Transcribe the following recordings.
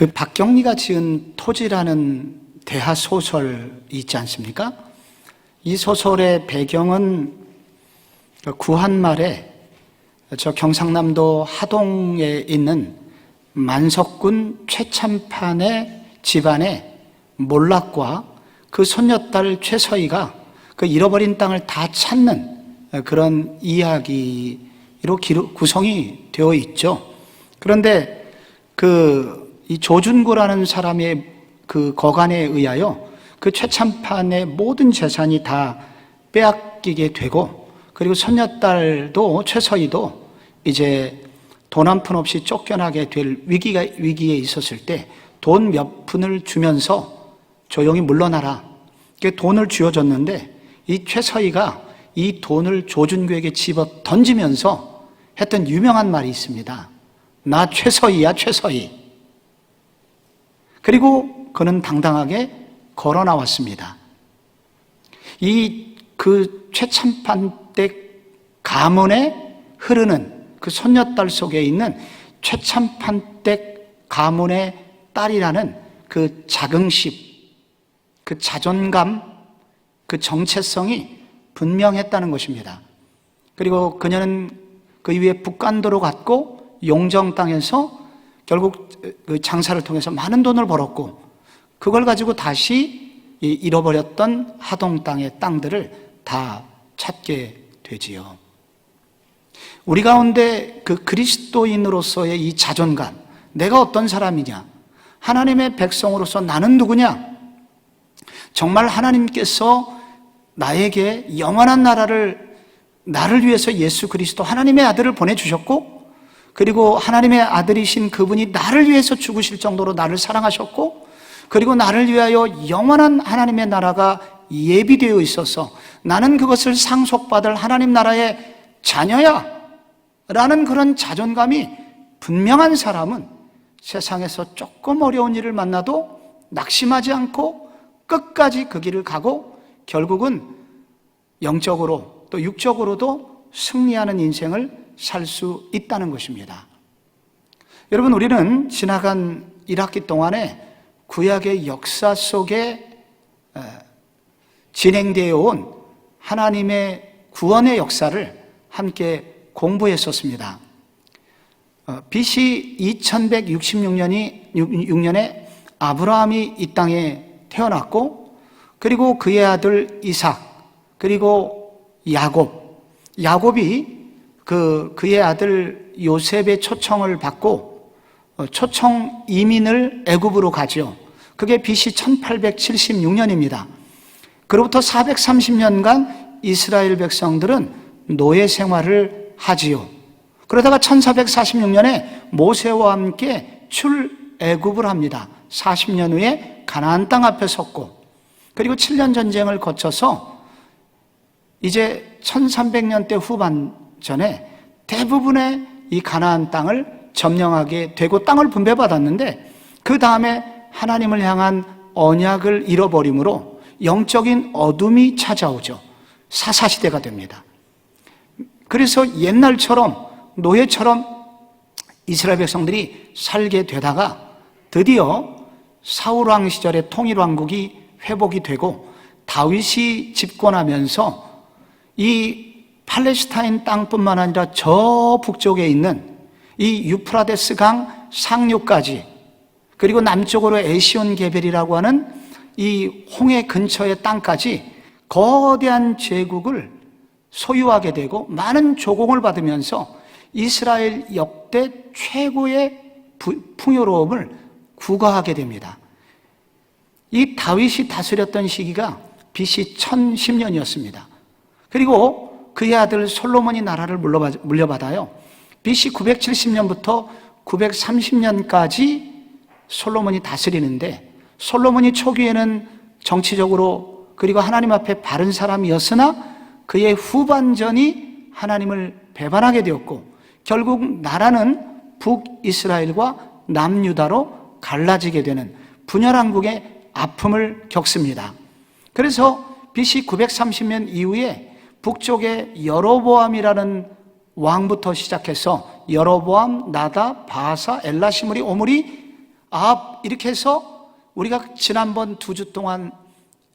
그 박경리가 지은 토지라는 대하 소설이 있지 않습니까? 이 소설의 배경은 구한말에 저 경상남도 하동에 있는 만석군 최참판의 집안의 몰락과 그 손녀딸 최서희가 그 잃어버린 땅을 다 찾는 그런 이야기로 구성이 되어 있죠. 그런데 이 조준구라는 사람의 그 거간에 의하여 그 최참판의 모든 재산이 다 빼앗기게 되고, 그리고 손녀딸도 최서희도 이제 돈 한 푼 없이 쫓겨나게 될 위기에 있었을 때 돈 몇 푼을 주면서 조용히 물러나라. 돈을 쥐어줬는데 이 최서희가 이 돈을 조준구에게 집어 던지면서 했던 유명한 말이 있습니다. 나 최서희야, 최서희. 그리고 그는 당당하게 걸어 나왔습니다. 그 최참판댁 가문에 흐르는 그 손녀딸 속에 있는 최참판댁 가문의 딸이라는 그 자긍심, 그 자존감, 그 정체성이 분명했다는 것입니다. 그리고 그녀는 그 이후에 북간도로 갔고 용정 땅에서 결국 그 장사를 통해서 많은 돈을 벌었고, 그걸 가지고 다시 잃어버렸던 하동 땅의 땅들을 다 찾게 되지요. 우리 가운데 그 그리스도인으로서의 이 자존감, 내가 어떤 사람이냐, 하나님의 백성으로서 나는 누구냐, 정말 하나님께서 나에게 영원한 나를 위해서 예수 그리스도 하나님의 아들을 보내주셨고, 그리고 하나님의 아들이신 그분이 나를 위해서 죽으실 정도로 나를 사랑하셨고, 그리고 나를 위하여 영원한 하나님의 나라가 예비되어 있어서 나는 그것을 상속받을 하나님 나라의 자녀야 라는 그런 자존감이 분명한 사람은 세상에서 조금 어려운 일을 만나도 낙심하지 않고 끝까지 그 길을 가고 결국은 영적으로 또 육적으로도 승리하는 인생을 살 수 있다는 것입니다. 여러분, 우리는 지나간 1학기 동안에 구약의 역사 속에 진행되어 온 하나님의 구원의 역사를 함께 공부했었습니다. BC 2166년에 아브라함이 이 땅에 태어났고, 그리고 그의 아들 이삭, 그리고 야곱이 그의 아들 요셉의 초청을 받고 초청 이민을 애굽으로 가죠. 그게 BC 1876년입니다. 그로부터 430년간 이스라엘 백성들은 노예 생활을 하지요. 그러다가 1446년에 모세와 함께 출애굽을 합니다. 40년 후에 가나안 땅 앞에 섰고, 그리고 7년 전쟁을 거쳐서 이제 1300년대 후반 전에 대부분의 이 가나안 땅을 점령하게 되고 땅을 분배받았는데, 그 다음에 하나님을 향한 언약을 잃어버림으로 영적인 어둠이 찾아오죠. 사사시대가 됩니다. 그래서 옛날처럼 노예처럼 이스라엘 백성들이 살게 되다가 드디어 사울왕 시절에 통일왕국이 회복이 되고 다윗이 집권하면서 이 팔레스타인 땅뿐만 아니라 저 북쪽에 있는 이 유프라데스 강 상류까지, 그리고 남쪽으로 에시온 게벨이라고 하는 이 홍해 근처의 땅까지 거대한 제국을 소유하게 되고 많은 조공을 받으면서 이스라엘 역대 최고의 풍요로움을 구가하게 됩니다. 이 다윗이 다스렸던 시기가 BC 1010년이었습니다. 그리고 그의 아들 솔로몬이 나라를 물려받아요. BC 970년부터 930년까지 솔로몬이 다스리는데, 솔로몬이 초기에는 정치적으로 그리고 하나님 앞에 바른 사람이었으나 그의 후반전이 하나님을 배반하게 되었고, 결국 나라는 북이스라엘과 남유다로 갈라지게 되는 분열왕국의 아픔을 겪습니다. 그래서 BC 930년 이후에 북쪽에 여로보암이라는 왕부터 시작해서 여로보암, 나다, 바사, 엘라시므리, 오므리 이렇게 해서 우리가 지난번 2주 동안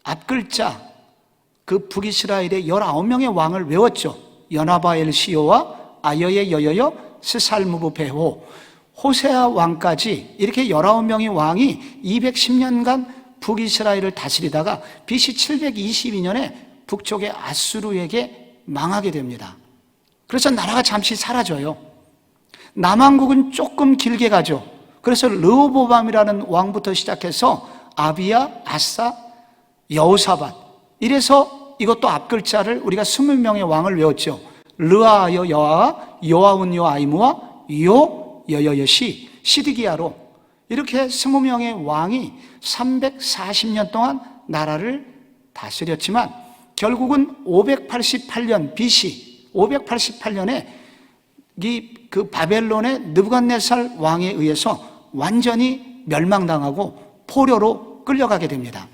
앞글자 그 북이스라엘의 19명의 왕을 외웠죠. 여나바엘 시오와 아여의 여여여 스살무브 베호 호세아 왕까지 이렇게 19명의 왕이 210년간 북이스라엘을 다스리다가 BC 722년에 북쪽의 아수르에게 망하게 됩니다. 그래서 나라가 잠시 사라져요. 남왕국은 조금 길게 가죠. 그래서 르호보밤이라는 왕부터 시작해서 아비야, 아사, 여호사밧, 이래서 이것도 앞글자를 우리가 20명의 왕을 외웠죠. 르아여 여아, 요아운 요아이무와 요 여여여시, 시드기야로 이렇게 20명의 왕이 340년 동안 나라를 다스렸지만 결국은 588년 BC 588년에 그 바벨론의 느부갓네살 왕에 의해서 완전히 멸망당하고 포로로 끌려가게 됩니다.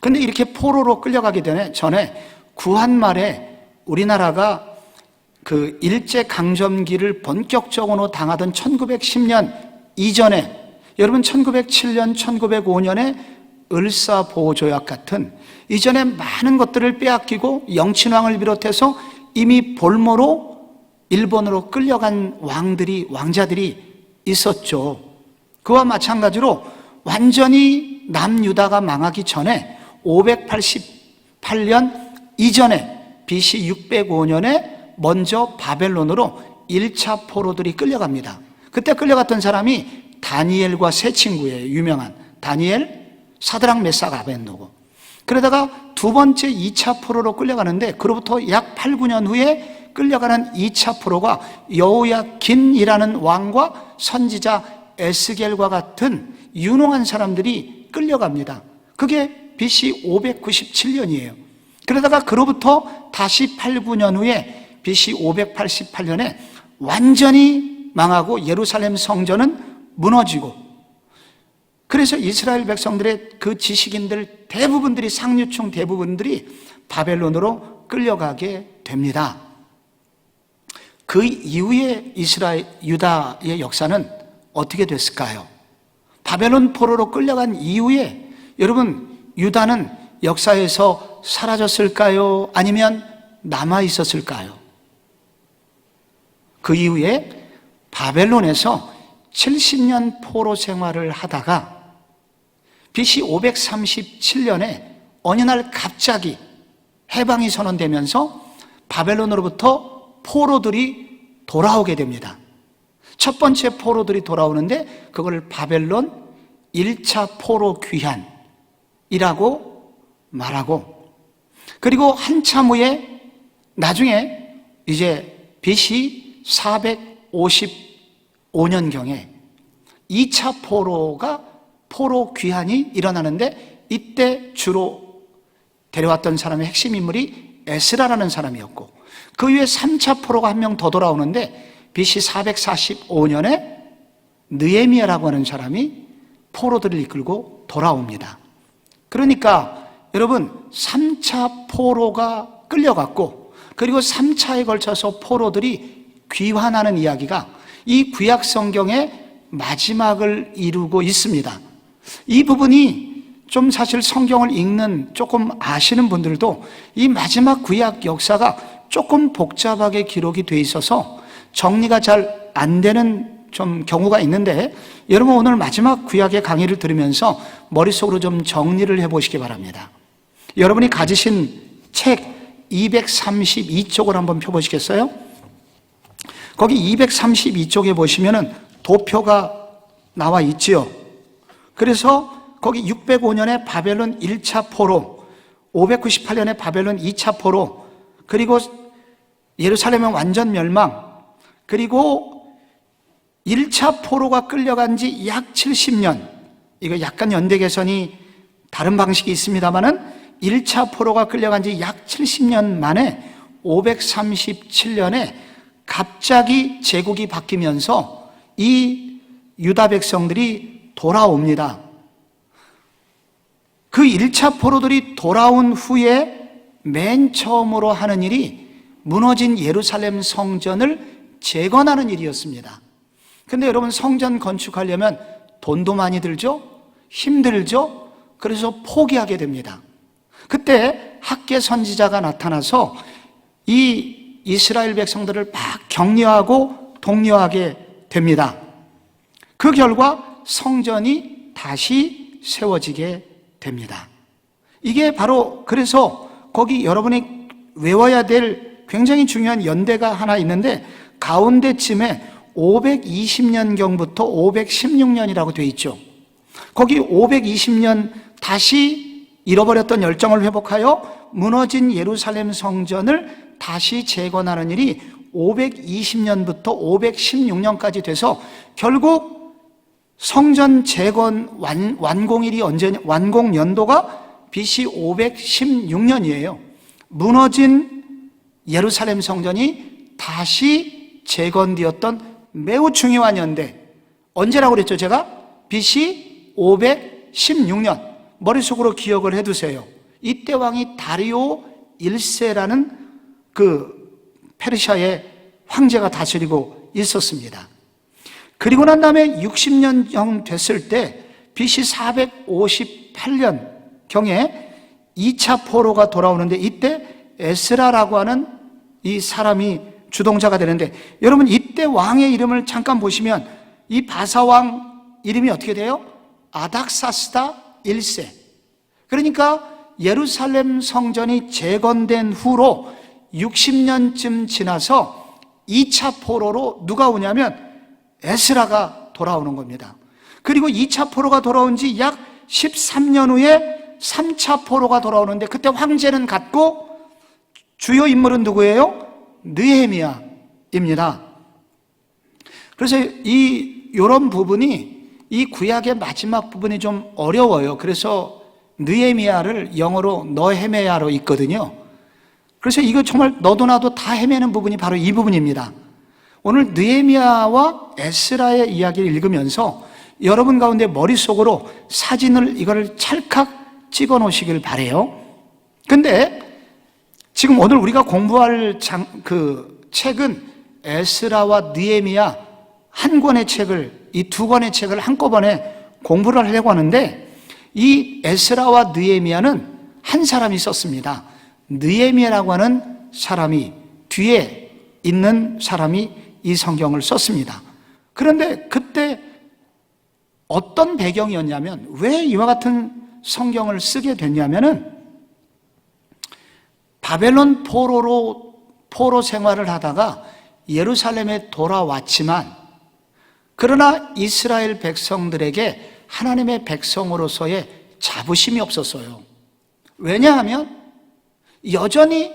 그런데 이렇게 포로로 끌려가기 전에 구한말에 우리나라가 그 일제강점기를 본격적으로 당하던 1910년 이전에, 여러분 1907년, 1905년에 을사보호조약 같은 이전에 많은 것들을 빼앗기고 영친왕을 비롯해서 이미 볼모로 일본으로 끌려간 왕자들이 있었죠. 그와 마찬가지로 완전히 남유다가 망하기 전에 588년 이전에 BC 605년에 먼저 바벨론으로 1차 포로들이 끌려갑니다. 그때 끌려갔던 사람이 다니엘과 세 친구예요. 유명한 다니엘, 사드락, 메삭, 아벳노고. 그러다가 두 번째 2차 포로로 끌려가는데 그로부터 약 8, 9년 후에 끌려가는 2차 포로가 여호야긴이라는 왕과 선지자 에스겔과 같은 유능한 사람들이 끌려갑니다. 그게 BC 597년이에요. 그러다가 그로부터 다시 8, 9년 후에 BC 588년에 완전히 망하고 예루살렘 성전은 무너지고, 그래서 이스라엘 백성들의 그 지식인들 대부분들이, 상류층 대부분들이 바벨론으로 끌려가게 됩니다. 그 이후에 유다의 역사는 어떻게 됐을까요? 바벨론 포로로 끌려간 이후에 여러분 유다는 역사에서 사라졌을까요? 아니면 남아 있었을까요? 그 이후에 바벨론에서 70년 포로 생활을 하다가 BC 537년에 어느 날 갑자기 해방이 선언되면서 바벨론으로부터 포로들이 돌아오게 됩니다. 첫 번째 포로들이 돌아오는데 그걸 바벨론 1차 포로 귀환이라고 말하고, 그리고 한참 후에 나중에 이제 BC 455년경에 2차 포로 귀환이 일어나는데 이때 주로 데려왔던 사람의 핵심 인물이 에스라라는 사람이었고, 그 이후에 3차 포로가 한 명 더 돌아오는데 BC 445년에 느헤미야라고 하는 사람이 포로들을 이끌고 돌아옵니다. 그러니까 여러분 3차 포로가 끌려갔고, 그리고 3차에 걸쳐서 포로들이 귀환하는 이야기가 이 구약 성경의 마지막을 이루고 있습니다. 이 부분이 좀 사실 성경을 읽는 조금 아시는 분들도 이 마지막 구약 역사가 조금 복잡하게 기록이 돼 있어서 정리가 잘 안 되는 좀 경우가 있는데, 여러분 오늘 마지막 구약의 강의를 들으면서 머릿속으로 좀 정리를 해보시기 바랍니다. 여러분이 가지신 책 232쪽을 한번 펴보시겠어요? 거기 232쪽에 보시면은 도표가 나와 있지요. 그래서 거기 605년에 바벨론 1차 포로, 598년에 바벨론 2차 포로, 그리고 예루살렘은 완전 멸망, 그리고 1차 포로가 끌려간 지 약 70년, 이거 약간 연대 개선이 다른 방식이 있습니다만은 1차 포로가 끌려간 지 약 70년 만에 537년에 갑자기 제국이 바뀌면서 이 유다 백성들이 돌아옵니다. 그 1차 포로들이 돌아온 후에 맨 처음으로 하는 일이 무너진 예루살렘 성전을 재건하는 일이었습니다. 근데 여러분 성전 건축하려면 돈도 많이 들죠? 힘들죠? 그래서 포기하게 됩니다. 그때 학개 선지자가 나타나서 이 이스라엘 백성들을 막 격려하고 독려하게 됩니다. 그 결과 성전이 다시 세워지게 됩니다. 이게 바로 그래서 거기 여러분이 외워야 될 굉장히 중요한 연대가 하나 있는데 가운데쯤에 520년경부터 516년이라고 되어 있죠. 거기 520년 다시 잃어버렸던 열정을 회복하여 무너진 예루살렘 성전을 다시 재건하는 일이 520년부터 516년까지 돼서 결국 성전 재건 완공일이 완공 연도가 BC 516년이에요. 무너진 예루살렘 성전이 다시 재건되었던 매우 중요한 연대. 언제라고 그랬죠, 제가? BC 516년. 머릿속으로 기억을 해두세요. 이때 왕이 다리오 1세라는 그 페르시아의 황제가 다스리고 있었습니다. 그리고 난 다음에 60년경 됐을 때 BC 458년경에 2차 포로가 돌아오는데 이때 에스라라고 하는 이 사람이 주동자가 되는데 여러분 이때 왕의 이름을 잠깐 보시면 이 바사왕 이름이 어떻게 돼요? 아닥사스다 1세. 그러니까 예루살렘 성전이 재건된 후로 60년쯤 지나서 2차 포로로 누가 오냐면 에스라가 돌아오는 겁니다. 그리고 2차 포로가 돌아온 지 약 13년 후에 3차 포로가 돌아오는데 그때 황제는 같고 주요 인물은 누구예요? 느헤미야입니다. 그래서 이런 부분이 이 구약의 마지막 부분이 좀 어려워요. 그래서 느헤미야를 영어로 너헤메야로 있거든요. 그래서 이거 정말 너도 나도 다 헤매는 부분이 바로 이 부분입니다. 오늘 느헤미야와 에스라의 이야기를 읽으면서 여러분 가운데 머릿속으로 사진을 이거를 찰칵 찍어 놓으시길 바래요. 근데 지금 오늘 우리가 공부할 책은 에스라와 느헤미야 한 권의 책을, 이 두 권의 책을 한꺼번에 공부를 하려고 하는데 이 에스라와 느헤미야는 한 사람이 썼습니다. 느헤미야라고 하는 사람이, 뒤에 있는 사람이 이 성경을 썼습니다. 그런데 그때 어떤 배경이었냐면, 왜 이와 같은 성경을 쓰게 됐냐면은 바벨론 포로 생활을 하다가 예루살렘에 돌아왔지만 그러나 이스라엘 백성들에게 하나님의 백성으로서의 자부심이 없었어요. 왜냐하면 여전히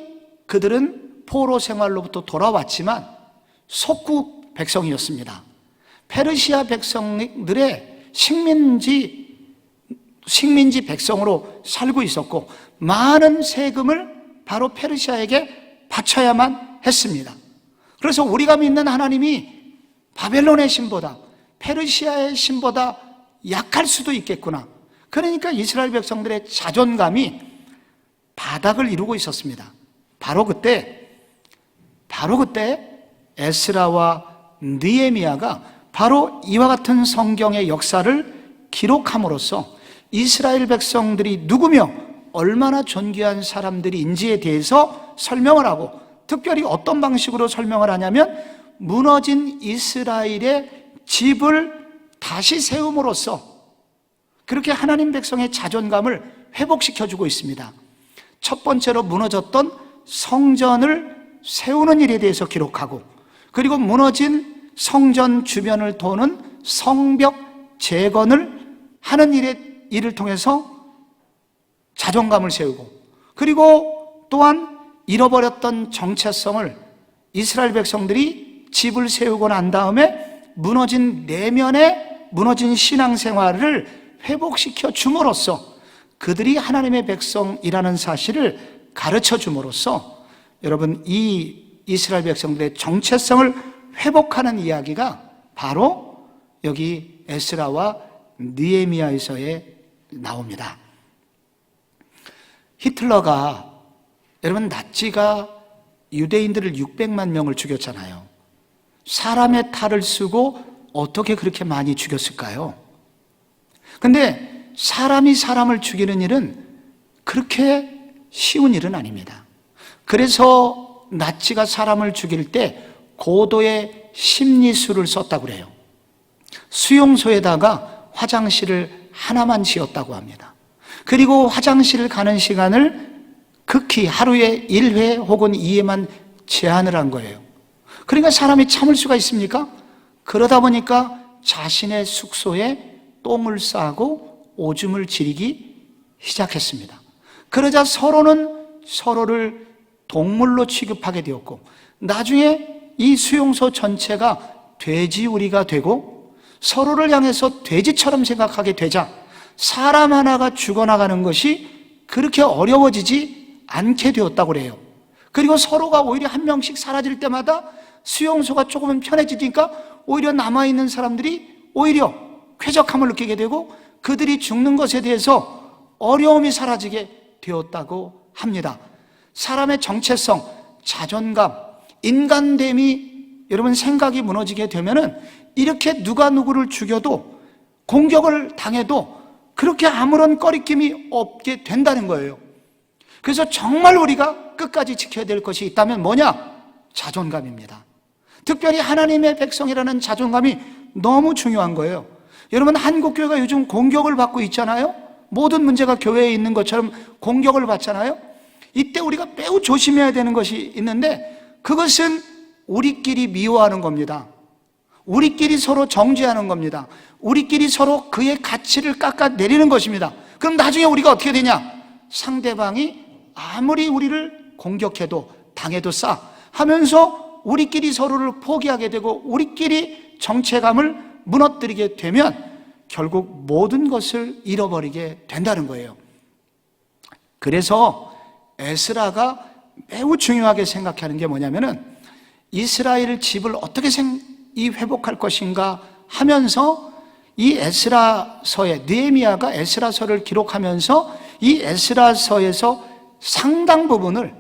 그들은 포로 생활로부터 돌아왔지만 속국 백성이었습니다. 페르시아 백성들의 식민지 백성으로 살고 있었고 많은 세금을 바로 페르시아에게 바쳐야만 했습니다. 그래서 우리가 믿는 하나님이 바벨론의 신보다, 페르시아의 신보다 약할 수도 있겠구나. 그러니까 이스라엘 백성들의 자존감이 바닥을 이루고 있었습니다. 바로 그때 에스라와 느헤미야가 바로 이와 같은 성경의 역사를 기록함으로써 이스라엘 백성들이 누구며 얼마나 존귀한 사람들인지에 대해서 설명을 하고, 특별히 어떤 방식으로 설명을 하냐면 무너진 이스라엘의 집을 다시 세움으로써 그렇게 하나님 백성의 자존감을 회복시켜주고 있습니다. 첫 번째로 무너졌던 성전을 세우는 일에 대해서 기록하고, 그리고 무너진 성전 주변을 도는 성벽 재건을 하는 일을 통해서 자존감을 세우고, 그리고 또한 잃어버렸던 정체성을 이스라엘 백성들이 집을 세우고 난 다음에 무너진 내면의 무너진 신앙생활을 회복시켜 줌으로써 그들이 하나님의 백성이라는 사실을 가르쳐 줌으로써 여러분 이 이스라엘 백성들의 정체성을 회복하는 이야기가 바로 여기 에스라와 느헤미야에서에 나옵니다. 히틀러가, 여러분 나치가 유대인들을 600만 명을 죽였잖아요. 사람의 탈을 쓰고 어떻게 그렇게 많이 죽였을까요? 근데 사람이 사람을 죽이는 일은 그렇게 쉬운 일은 아닙니다. 그래서 나치가 사람을 죽일 때 고도의 심리술을 썼다고 그래요. 수용소에다가 화장실을 하나만 지었다고 합니다. 그리고 화장실을 가는 시간을 극히 하루에 1회 혹은 2회만 제한을 한 거예요. 그러니까 사람이 참을 수가 있습니까? 그러다 보니까 자신의 숙소에 똥을 싸고 오줌을 지리기 시작했습니다. 그러자 서로는 서로를 동물로 취급하게 되었고, 나중에 이 수용소 전체가 돼지우리가 되고 서로를 향해서 돼지처럼 생각하게 되자 사람 하나가 죽어나가는 것이 그렇게 어려워지지 않게 되었다고 그래요. 그리고 서로가 오히려 한 명씩 사라질 때마다 수용소가 조금은 편해지니까 오히려 남아있는 사람들이 오히려 쾌적함을 느끼게 되고 그들이 죽는 것에 대해서 어려움이 사라지게 되었다고 합니다. 사람의 정체성, 자존감, 인간됨이 여러분 생각이 무너지게 되면은 이렇게 누가 누구를 죽여도 공격을 당해도 그렇게 아무런 꺼리낌이 없게 된다는 거예요. 그래서 정말 우리가 끝까지 지켜야 될 것이 있다면 뭐냐? 자존감입니다. 특별히 하나님의 백성이라는 자존감이 너무 중요한 거예요. 여러분, 한국교회가 요즘 공격을 받고 있잖아요. 모든 문제가 교회에 있는 것처럼 공격을 받잖아요. 이때 우리가 매우 조심해야 되는 것이 있는데 그것은 우리끼리 미워하는 겁니다. 우리끼리 서로 정죄하는 겁니다. 우리끼리 서로 그의 가치를 깎아내리는 것입니다. 그럼 나중에 우리가 어떻게 되냐? 상대방이 아무리 우리를 공격해도 당해도 싸 하면서 우리끼리 서로를 포기하게 되고 우리끼리 정체감을 무너뜨리게 되면 결국 모든 것을 잃어버리게 된다는 거예요. 그래서 에스라가 매우 중요하게 생각하는 게 뭐냐면은 이스라엘 집을 어떻게 회복할 것인가 하면서 이 에스라서에 느헤미야가 에스라서를 기록하면서 이 에스라서에서 상당 부분을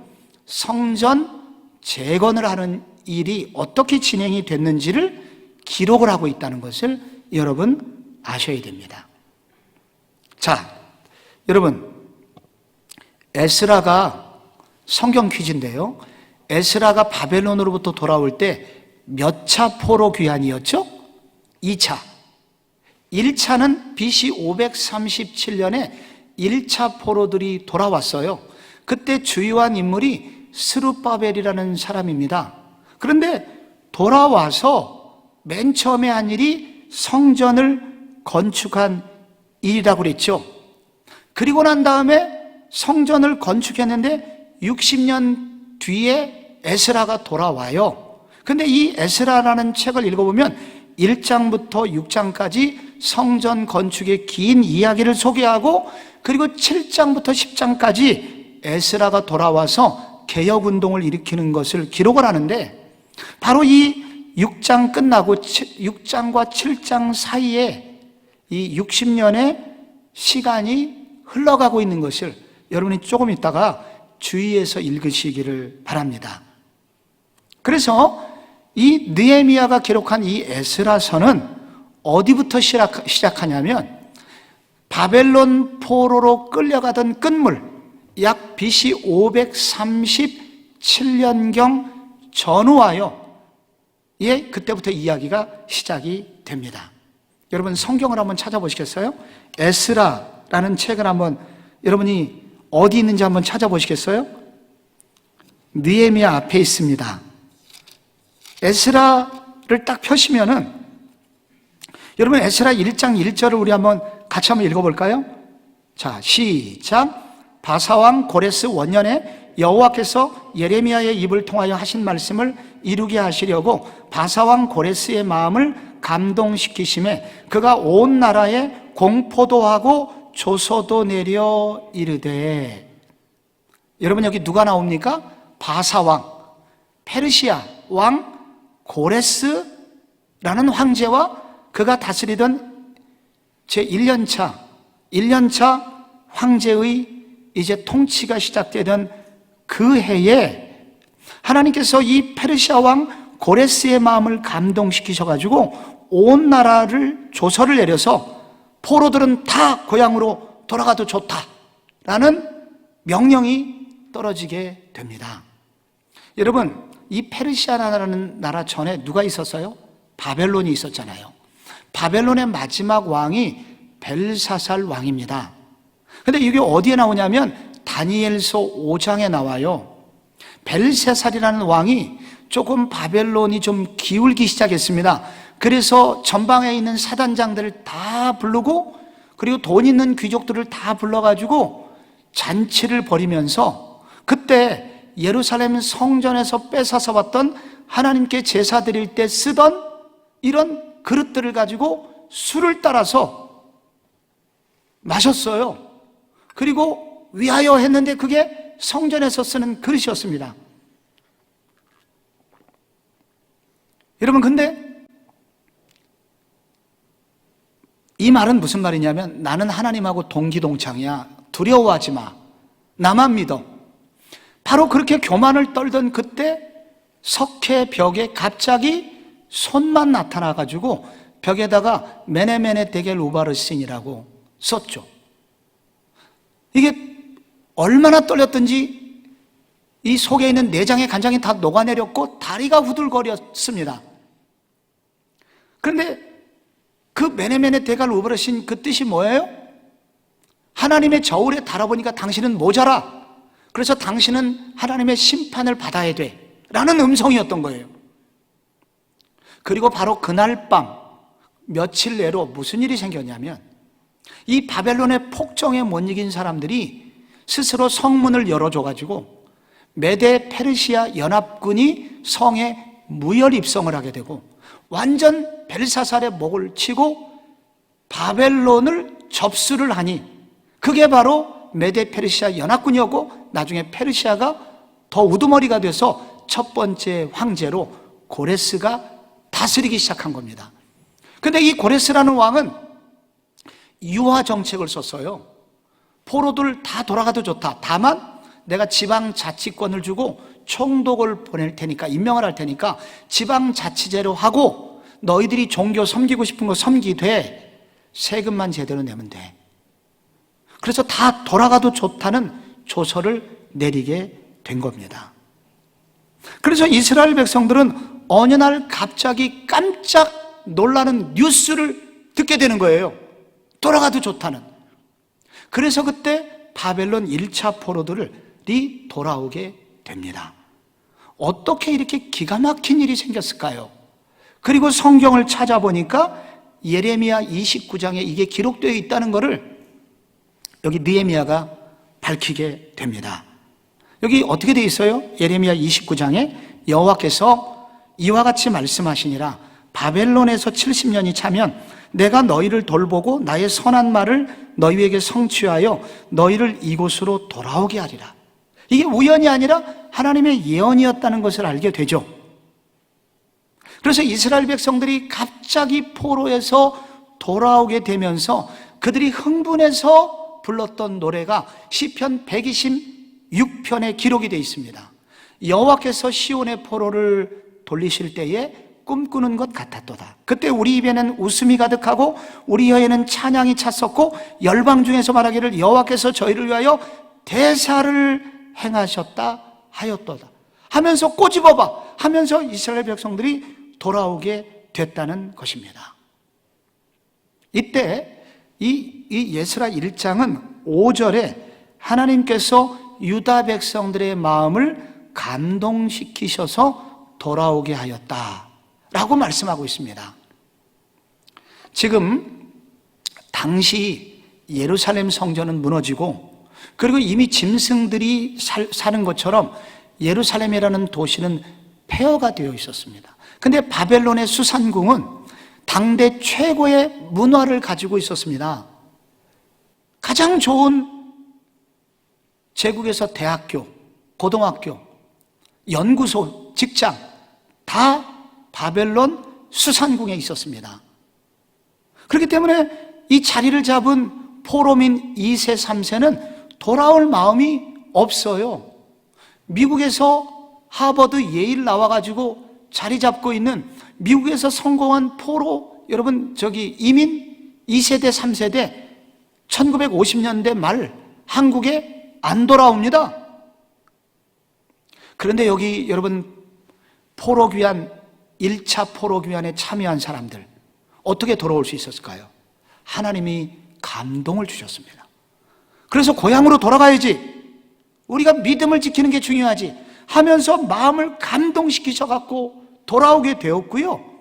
성전 재건을 하는 일이 어떻게 진행이 됐는지를 기록을 하고 있다는 것을 여러분 아셔야 됩니다. 자, 여러분, 에스라가 성경 퀴즈인데요. 에스라가 바벨론으로부터 돌아올 때 몇 차 포로 귀환이었죠? 2차. 1차는 BC 537년에 1차 포로들이 돌아왔어요. 그때 주요한 인물이 스룹바벨이라는 사람입니다. 그런데 돌아와서 맨 처음에 한 일이 성전을 건축한 일이라고 그랬죠. 그리고 난 다음에 성전을 건축했는데 60년 뒤에 에스라가 돌아와요. 근데 이 에스라라는 책을 읽어보면 1장부터 6장까지 성전 건축의 긴 이야기를 소개하고 그리고 7장부터 10장까지 에스라가 돌아와서 개혁운동을 일으키는 것을 기록을 하는데 바로 이 6장 끝나고 6장과 7장 사이에 이 60년의 시간이 흘러가고 있는 것을 여러분이 조금 있다가 주의해서 읽으시기를 바랍니다. 그래서 이 느헤미야가 기록한 이 에스라서는 어디부터 시작하냐면 바벨론 포로로 끌려가던 끝물 약 BC 537년경 전후하여 그때부터 이야기가 시작이 됩니다. 여러분 성경을 한번 찾아보시겠어요? 에스라라는 책을 한번 여러분이 어디 있는지 한번 찾아보시겠어요? 느헤미야 앞에 있습니다. 에스라를 딱 펴시면은 여러분 에스라 1장 1절을 우리 같이 한번 읽어볼까요? 자, 시작. 바사왕 고레스 원년에 여호와께서 예레미야의 입을 통하여 하신 말씀을 이루게 하시려고 바사왕 고레스의 마음을 감동시키심에 그가 온 나라에 공포도 하고 조서도 내려 이르되. 여러분 여기 누가 나옵니까? 바사왕, 페르시아 왕 고레스라는 황제와 그가 다스리던 제1년차 황제의 이제 통치가 시작되던 그 해에 하나님께서 이 페르시아 왕 고레스의 마음을 감동시키셔가지고 온 나라를 조서를 내려서 포로들은 다 고향으로 돌아가도 좋다라는 명령이 떨어지게 됩니다. 여러분, 이 페르시아라는 나라 전에 누가 있었어요? 바벨론이 있었잖아요. 바벨론의 마지막 왕이 벨사살 왕입니다. 근데 이게 어디에 나오냐면 다니엘서 5장에 나와요. 벨사살이라는 왕이 조금 바벨론이 좀 기울기 시작했습니다. 그래서 전방에 있는 사단장들을 다 부르고, 그리고 돈 있는 귀족들을 다 불러가지고 잔치를 벌이면서, 그때 예루살렘 성전에서 뺏어서 왔던 하나님께 제사 드릴 때 쓰던 이런 그릇들을 가지고 술을 따라서 마셨어요. 그리고 위하여 했는데 그게 성전에서 쓰는 그릇이었습니다. 여러분, 근데 이 말은 무슨 말이냐면, 나는 하나님하고 동기동창이야, 두려워하지 마, 나만 믿어. 바로 그렇게 교만을 떨던 그때 석회 벽에 갑자기 손만 나타나가지고 벽에다가 메네메네 데겔 우바르신이라고 썼죠. 이게 얼마나 떨렸던지 이 속에 있는 내장의 간장이 다 녹아내렸고 다리가 후들거렸습니다. 그런데 그 메네메네 데겔 우바르신 그 뜻이 뭐예요? 하나님의 저울에 달아보니까 당신은 모자라, 그래서 당신은 하나님의 심판을 받아야 돼 라는 음성이었던 거예요. 그리고 바로 그날 밤 며칠 내로 무슨 일이 생겼냐면, 이 바벨론의 폭정에 못 이긴 사람들이 스스로 성문을 열어줘가지고 메데 페르시아 연합군이 성에 무혈 입성을 하게 되고, 완전 벨사살의 목을 치고 바벨론을 접수를 하니, 그게 바로 메데 페르시아 연합군이었고, 나중에 페르시아가 더 우두머리가 돼서 첫 번째 황제로 고레스가 다스리기 시작한 겁니다. 근데 이 고레스라는 왕은 유화 정책을 썼어요. 포로들 다 돌아가도 좋다, 다만 내가 지방 자치권을 주고 총독을 보낼 테니까, 임명을 할 테니까 지방자치제로 하고 너희들이 종교 섬기고 싶은 거 섬기되 세금만 제대로 내면 돼. 그래서 다 돌아가도 좋다는 조서를 내리게 된 겁니다. 그래서 이스라엘 백성들은 어느 날 갑자기 깜짝 놀라는 뉴스를 듣게 되는 거예요. 돌아가도 좋다는. 그래서 그때 바벨론 1차 포로들이 돌아오게 됩니다. 어떻게 이렇게 기가 막힌 일이 생겼을까요? 그리고 성경을 찾아보니까 예레미야 29장에 이게 기록되어 있다는 것을 여기 느헤미야가 밝히게 됩니다. 여기 어떻게 되어 있어요? 예레미야 29장에 여호와께서 이와 같이 말씀하시니라, 바벨론에서 70년이 차면 내가 너희를 돌보고 나의 선한 말을 너희에게 성취하여 너희를 이곳으로 돌아오게 하리라. 이게 우연이 아니라 하나님의 예언이었다는 것을 알게 되죠. 그래서 이스라엘 백성들이 갑자기 포로에서 돌아오게 되면서 그들이 흥분해서 불렀던 노래가 시편 126편에 기록이 되어 있습니다. 여호와께서 시온의 포로를 돌리실 때에 꿈꾸는 것 같았도다. 그때 우리 입에는 웃음이 가득하고 우리 혀에는 찬양이 찼었고 열방 중에서 말하기를 여호와께서 저희를 위하여 대사를 행하셨다 하였도다 하면서 꼬집어봐 하면서 이스라엘 백성들이 돌아오게 됐다는 것입니다. 이때 이 예스라 1장은 5절에 하나님께서 유다 백성들의 마음을 감동시키셔서 돌아오게 하였다라고 말씀하고 있습니다. 지금 당시 예루살렘 성전은 무너지고, 그리고 이미 짐승들이 사는 것처럼 예루살렘이라는 도시는 폐허가 되어 있었습니다. 근데 바벨론의 수산궁은 당대 최고의 문화를 가지고 있었습니다. 가장 좋은 제국에서 대학교, 고등학교, 연구소, 직장 다 바벨론 수산궁에 있었습니다. 그렇기 때문에 이 자리를 잡은 포로민 2세, 3세는 돌아올 마음이 없어요. 미국에서 하버드, 예일 나와가지고 자리 잡고 있는 미국에서 성공한 포로, 여러분 이민 2세대, 3세대 1950년대 말 한국에 안 돌아옵니다. 그런데 여기 여러분 포로귀환 1차 포로귀환에 참여한 사람들 어떻게 돌아올 수 있었을까요? 하나님이 감동을 주셨습니다. 그래서 고향으로 돌아가야지, 우리가 믿음을 지키는 게 중요하지 하면서 마음을 감동시키셔갖고 돌아오게 되었고요.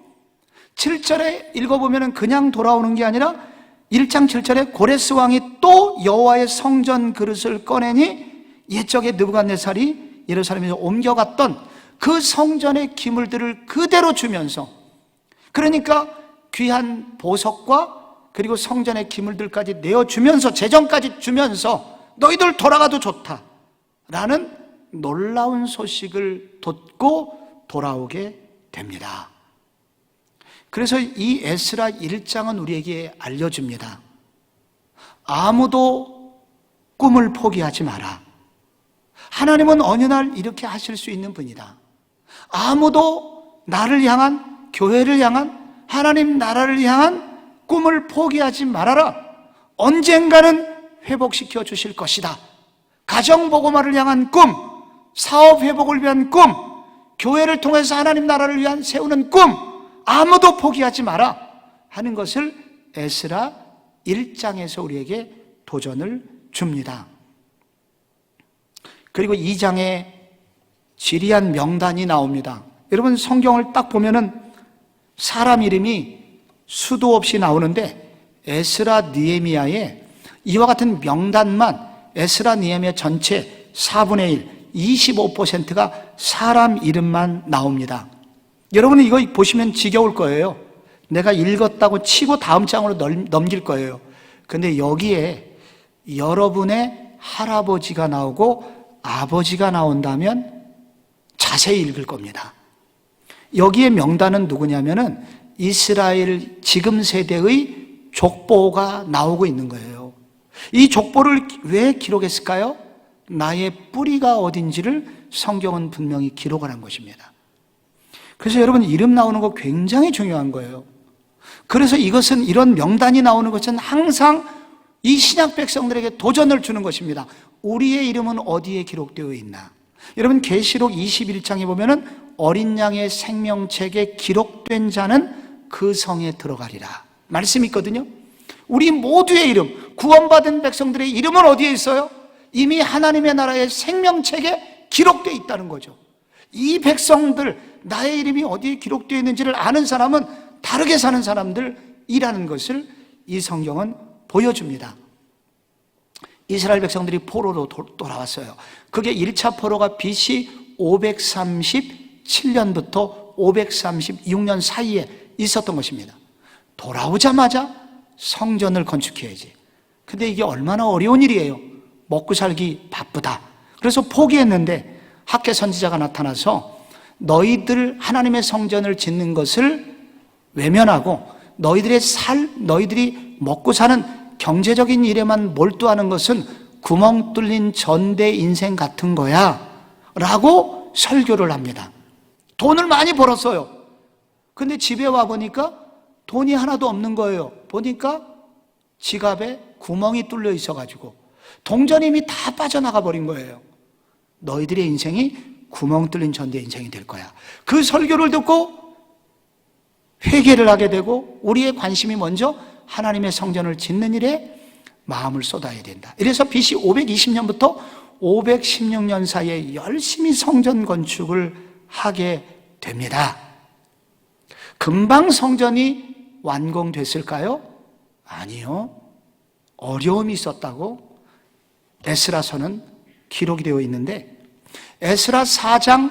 7절에 읽어보면 그냥 돌아오는 게 아니라 1장 7절에 고레스 왕이 또 여호와의 성전 그릇을 꺼내니 옛적에 느부갓네살이 예루살렘에서 옮겨갔던 그 성전의 기물들을 그대로 주면서, 그러니까 귀한 보석과 그리고 성전의 기물들까지 내어주면서 재정까지 주면서 너희들 돌아가도 좋다 라는 놀라운 소식을 듣고 돌아오게 됩니다. 그래서 이 에스라 1장은 우리에게 알려줍니다. 아무도 꿈을 포기하지 마라. 하나님은 어느 날 이렇게 하실 수 있는 분이다. 아무도 나를 향한, 교회를 향한, 하나님 나라를 향한 꿈을 포기하지 말아라. 언젠가는 회복시켜 주실 것이다. 가정복음화를 향한 꿈, 사업 회복을 위한 꿈, 교회를 통해서 하나님 나라를 위한 세우는 꿈, 아무도 포기하지 마라 하는 것을 에스라 1장에서 우리에게 도전을 줍니다. 그리고 2장에 지리한 명단이 나옵니다. 여러분 성경을 딱 보면은 사람 이름이 수도 없이 나오는데 에스라 느헤미야의 이와 같은 명단만 에스라 느헤미야 전체 4분의 1, 25%가 사람 이름만 나옵니다. 여러분은 이거 보시면 지겨울 거예요. 내가 읽었다고 치고 다음 장으로 넘길 거예요. 근데 여기에 여러분의 할아버지가 나오고 아버지가 나온다면 자세히 읽을 겁니다. 여기에 명단은 누구냐면은 이스라엘 지금 세대의 족보가 나오고 있는 거예요. 이 족보를 왜 기록했을까요? 나의 뿌리가 어딘지를 성경은 분명히 기록을 한 것입니다. 그래서 여러분 이름 나오는 거 굉장히 중요한 거예요. 그래서 이것은, 이런 명단이 나오는 것은 항상 이 신약 백성들에게 도전을 주는 것입니다. 우리의 이름은 어디에 기록되어 있나? 여러분 계시록 21장에 보면은 어린 양의 생명책에 기록된 자는 그 성에 들어가리라 말씀이 있거든요. 우리 모두의 이름, 구원받은 백성들의 이름은 어디에 있어요? 이미 하나님의 나라의 생명책에 기록되어 있다는 거죠. 이 백성들, 나의 이름이 어디에 기록되어 있는지를 아는 사람은 다르게 사는 사람들이라는 것을 이 성경은 보여줍니다. 이스라엘 백성들이 포로로 돌아왔어요. 그게 1차 포로가 BC 537년부터 536년 사이에 있었던 것입니다. 돌아오자마자 성전을 건축해야지. 근데 이게 얼마나 어려운 일이에요. 먹고 살기 바쁘다. 그래서 포기했는데 학개 선지자가 나타나서 너희들 하나님의 성전을 짓는 것을 외면하고 너희들이 먹고 사는 경제적인 일에만 몰두하는 것은 구멍 뚫린 전대 인생 같은 거야 라고 설교를 합니다. 돈을 많이 벌었어요. 근데 집에 와보니까 돈이 하나도 없는 거예요. 보니까 지갑에 구멍이 뚫려 있어가지고 동전이 이미 다 빠져나가 버린 거예요. 너희들의 인생이 구멍 뚫린 전대 인생이 될 거야. 그 설교를 듣고 회개를 하게 되고 우리의 관심이 먼저 하나님의 성전을 짓는 일에 마음을 쏟아야 된다. 이래서 BC 520년부터 516년 사이에 열심히 성전 건축을 하게 됩니다. 금방 성전이 완공됐을까요? 아니요. 어려움이 있었다고 에스라서는 기록이 되어 있는데 에스라 4장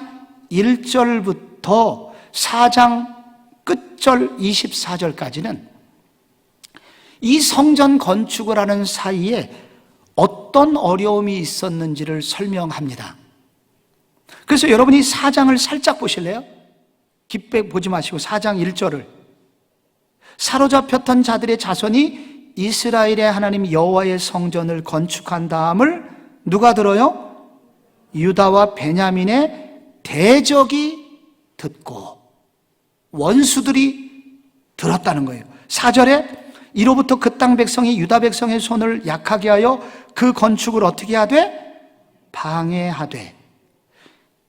1절부터 4장 끝절 24절까지는 이 성전 건축을 하는 사이에 어떤 어려움이 있었는지를 설명합니다. 그래서 여러분이 4장을 살짝 보실래요? 깊게 보지 마시고 4장 1절을 사로잡혔던 자들의 자손이 이스라엘의 하나님 여호와의 성전을 건축한 다음을 누가 들어요? 유다와 베냐민의 대적이 듣고 원수들이 들었다는 거예요. 4절에 이로부터 그 땅 백성이 유다 백성의 손을 약하게 하여 그 건축을 어떻게 하되? 방해하되.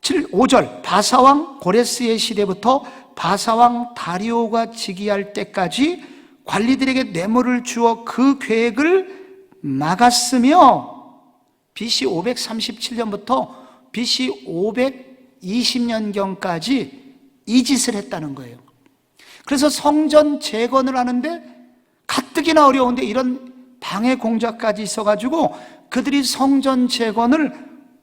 5절 바사왕 고레스의 시대부터 바사왕 다리오가 즉위할 때까지 관리들에게 뇌물을 주어 그 계획을 막았으며 BC 537년부터 BC 520년경까지 이 짓을 했다는 거예요. 그래서 성전 재건을 하는데 가뜩이나 어려운데 이런 방해 공작까지 있어가지고 그들이 성전 재건을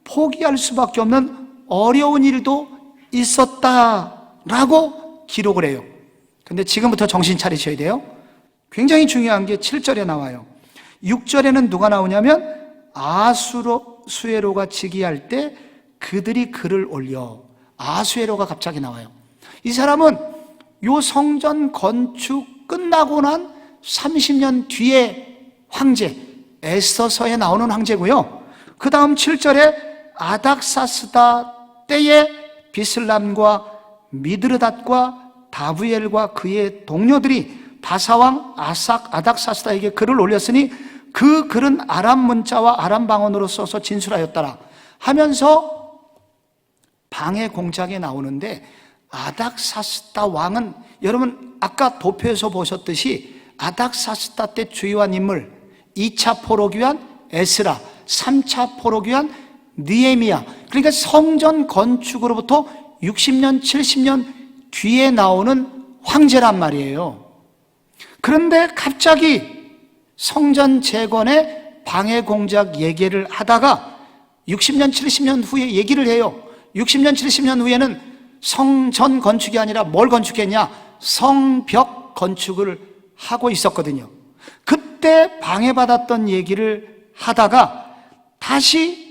포기할 수밖에 없는 어려운 일도 있었다라고 기록을 해요. 근데 지금부터 정신 차리셔야 돼요. 굉장히 중요한 게 7절에 나와요. 6절에는 누가 나오냐면 아수에로가 즉위할 때 그들이 글을 올려. 아수에로가 갑자기 나와요. 이 사람은 요 성전 건축 끝나고 난 30년 뒤에 황제, 에스더서에 나오는 황제고요. 그 다음 7절에 아닥사스다 때에 비슬람과 미드르닷과 다부엘과 그의 동료들이 바사왕 아닥사스다에게 글을 올렸으니 그 글은 아람 문자와 아람 방언으로 써서 진술하였더라 하면서 방해 공작에 나오는데, 아닥사스다 왕은 여러분 아까 도표에서 보셨듯이 아닥사스다 때 주요한 인물 2차 포로기한 에스라, 3차 포로기한 느헤미야, 그러니까 성전 건축으로부터 60년 70년 뒤에 나오는 황제란 말이에요. 그런데 갑자기 성전 재건의 방해 공작 얘기를 하다가 60년 70년 후에 얘기를 해요. 60년 70년 후에는 성전 건축이 아니라 뭘 건축했냐? 성벽 건축을 하고 있었거든요. 그때 방해받았던 얘기를 하다가 다시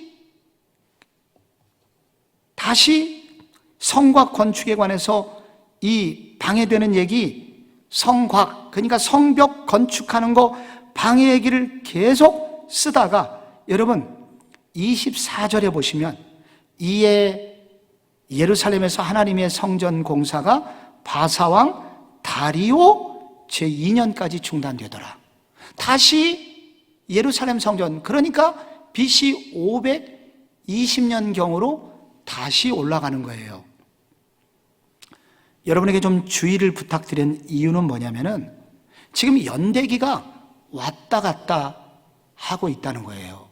성곽 건축에 관해서 이 방해되는 얘기, 성곽, 그러니까 성벽 건축하는 거 방해 얘기를 계속 쓰다가 여러분 24절에 보시면 이에 예루살렘에서 하나님의 성전 공사가 바사왕 다리오 제2년까지 중단되더라. 다시 예루살렘 성전, 그러니까 BC 520년경으로 다시 올라가는 거예요. 여러분에게 좀 주의를 부탁드린 이유는 뭐냐면은 지금 연대기가 왔다 갔다 하고 있다는 거예요.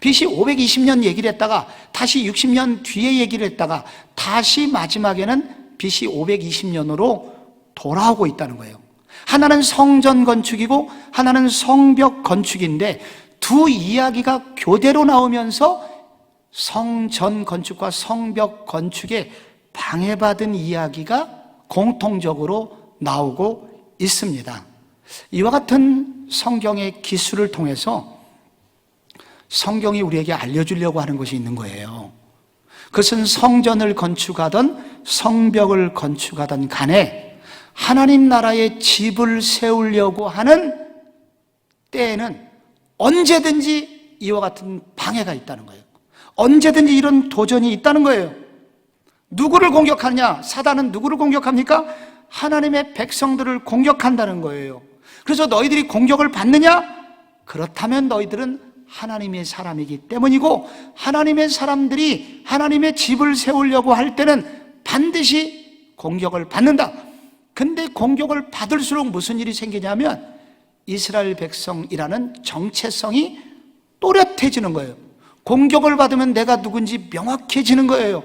BC 520년 얘기를 했다가 다시 60년 뒤에 얘기를 했다가 다시 마지막에는 BC 520년으로 돌아오고 있다는 거예요. 하나는 성전 건축이고 하나는 성벽 건축인데 두 이야기가 교대로 나오면서 성전 건축과 성벽 건축에 방해받은 이야기가 공통적으로 나오고 있습니다. 이와 같은 성경의 기술을 통해서 성경이 우리에게 알려주려고 하는 것이 있는 거예요. 그것은 성전을 건축하던 성벽을 건축하던 간에 하나님 나라의 집을 세우려고 하는 때에는 언제든지 이와 같은 방해가 있다는 거예요. 언제든지 이런 도전이 있다는 거예요. 누구를 공격하느냐? 사단은 누구를 공격합니까? 하나님의 백성들을 공격한다는 거예요. 그래서 너희들이 공격을 받느냐? 그렇다면 너희들은 하나님의 사람이기 때문이고, 하나님의 사람들이 하나님의 집을 세우려고 할 때는 반드시 공격을 받는다. 근데 공격을 받을수록 무슨 일이 생기냐면 이스라엘 백성이라는 정체성이 또렷해지는 거예요. 공격을 받으면 내가 누군지 명확해지는 거예요.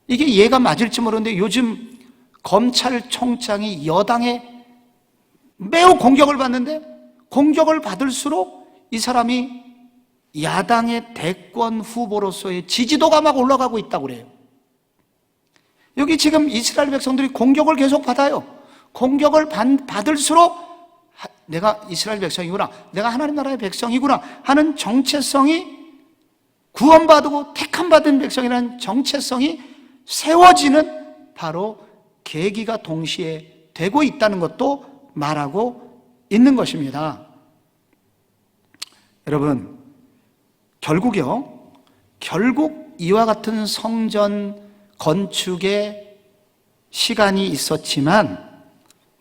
이게 이해가 맞을지 모르는데 요즘 검찰총장이 여당에 매우 공격을 받는데, 공격을 받을수록 이 사람이 야당의 대권 후보로서의 지지도가 막 올라가고 있다고 그래요. 여기 지금 이스라엘 백성들이 공격을 계속 받아요. 공격을 받을수록 내가 이스라엘 백성이구나, 내가 하나님 나라의 백성이구나 하는 정체성이, 구원받고 택함받은 백성이라는 정체성이 세워지는 바로 계기가 동시에 되고 있다는 것도 말하고 있는 것입니다. 여러분, 결국 이와 같은 성전 건축에 시간이 있었지만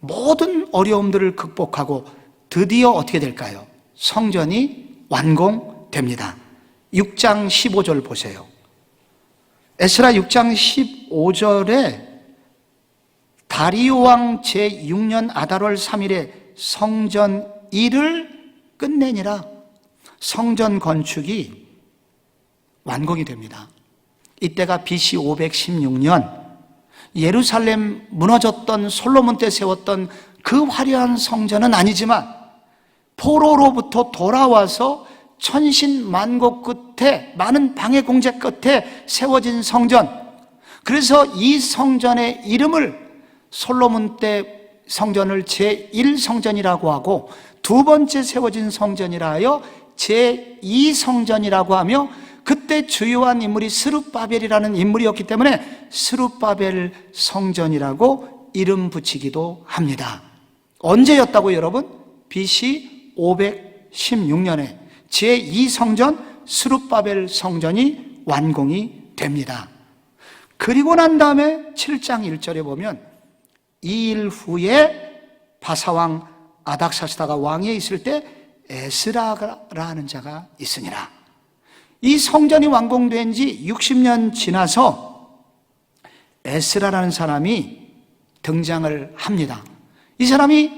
모든 어려움들을 극복하고 드디어 어떻게 될까요? 성전이 완공됩니다. 6장 15절 보세요. 에스라 6장 15절에 다리오 왕 제6년 아달월 3일에 성전 일을 끝내니라. 성전 건축이 완공이 됩니다. 이때가 BC 516년 예루살렘 무너졌던 솔로몬 때 세웠던 그 화려한 성전은 아니지만 포로로부터 돌아와서 천신만고 끝에 많은 방해 공작 끝에 세워진 성전, 그래서 이 성전의 이름을 솔로몬 때 성전을 제1성전이라고 하고 두 번째 세워진 성전이라 하여 제2성전이라고 하며, 그때 주요한 인물이 스룹바벨이라는 인물이었기 때문에 스룹바벨 성전이라고 이름 붙이기도 합니다. 언제였다고 여러분? BC 516년에 제2성전 스룹바벨 성전이 완공이 됩니다. 그리고 난 다음에 7장 1절에 보면 이 일 후에 바사왕 아닥사스다가 왕위에 있을 때 에스라라 하는 자가 있으니라. 이 성전이 완공된 지 60년 지나서 에스라라는 사람이 등장을 합니다. 이 사람이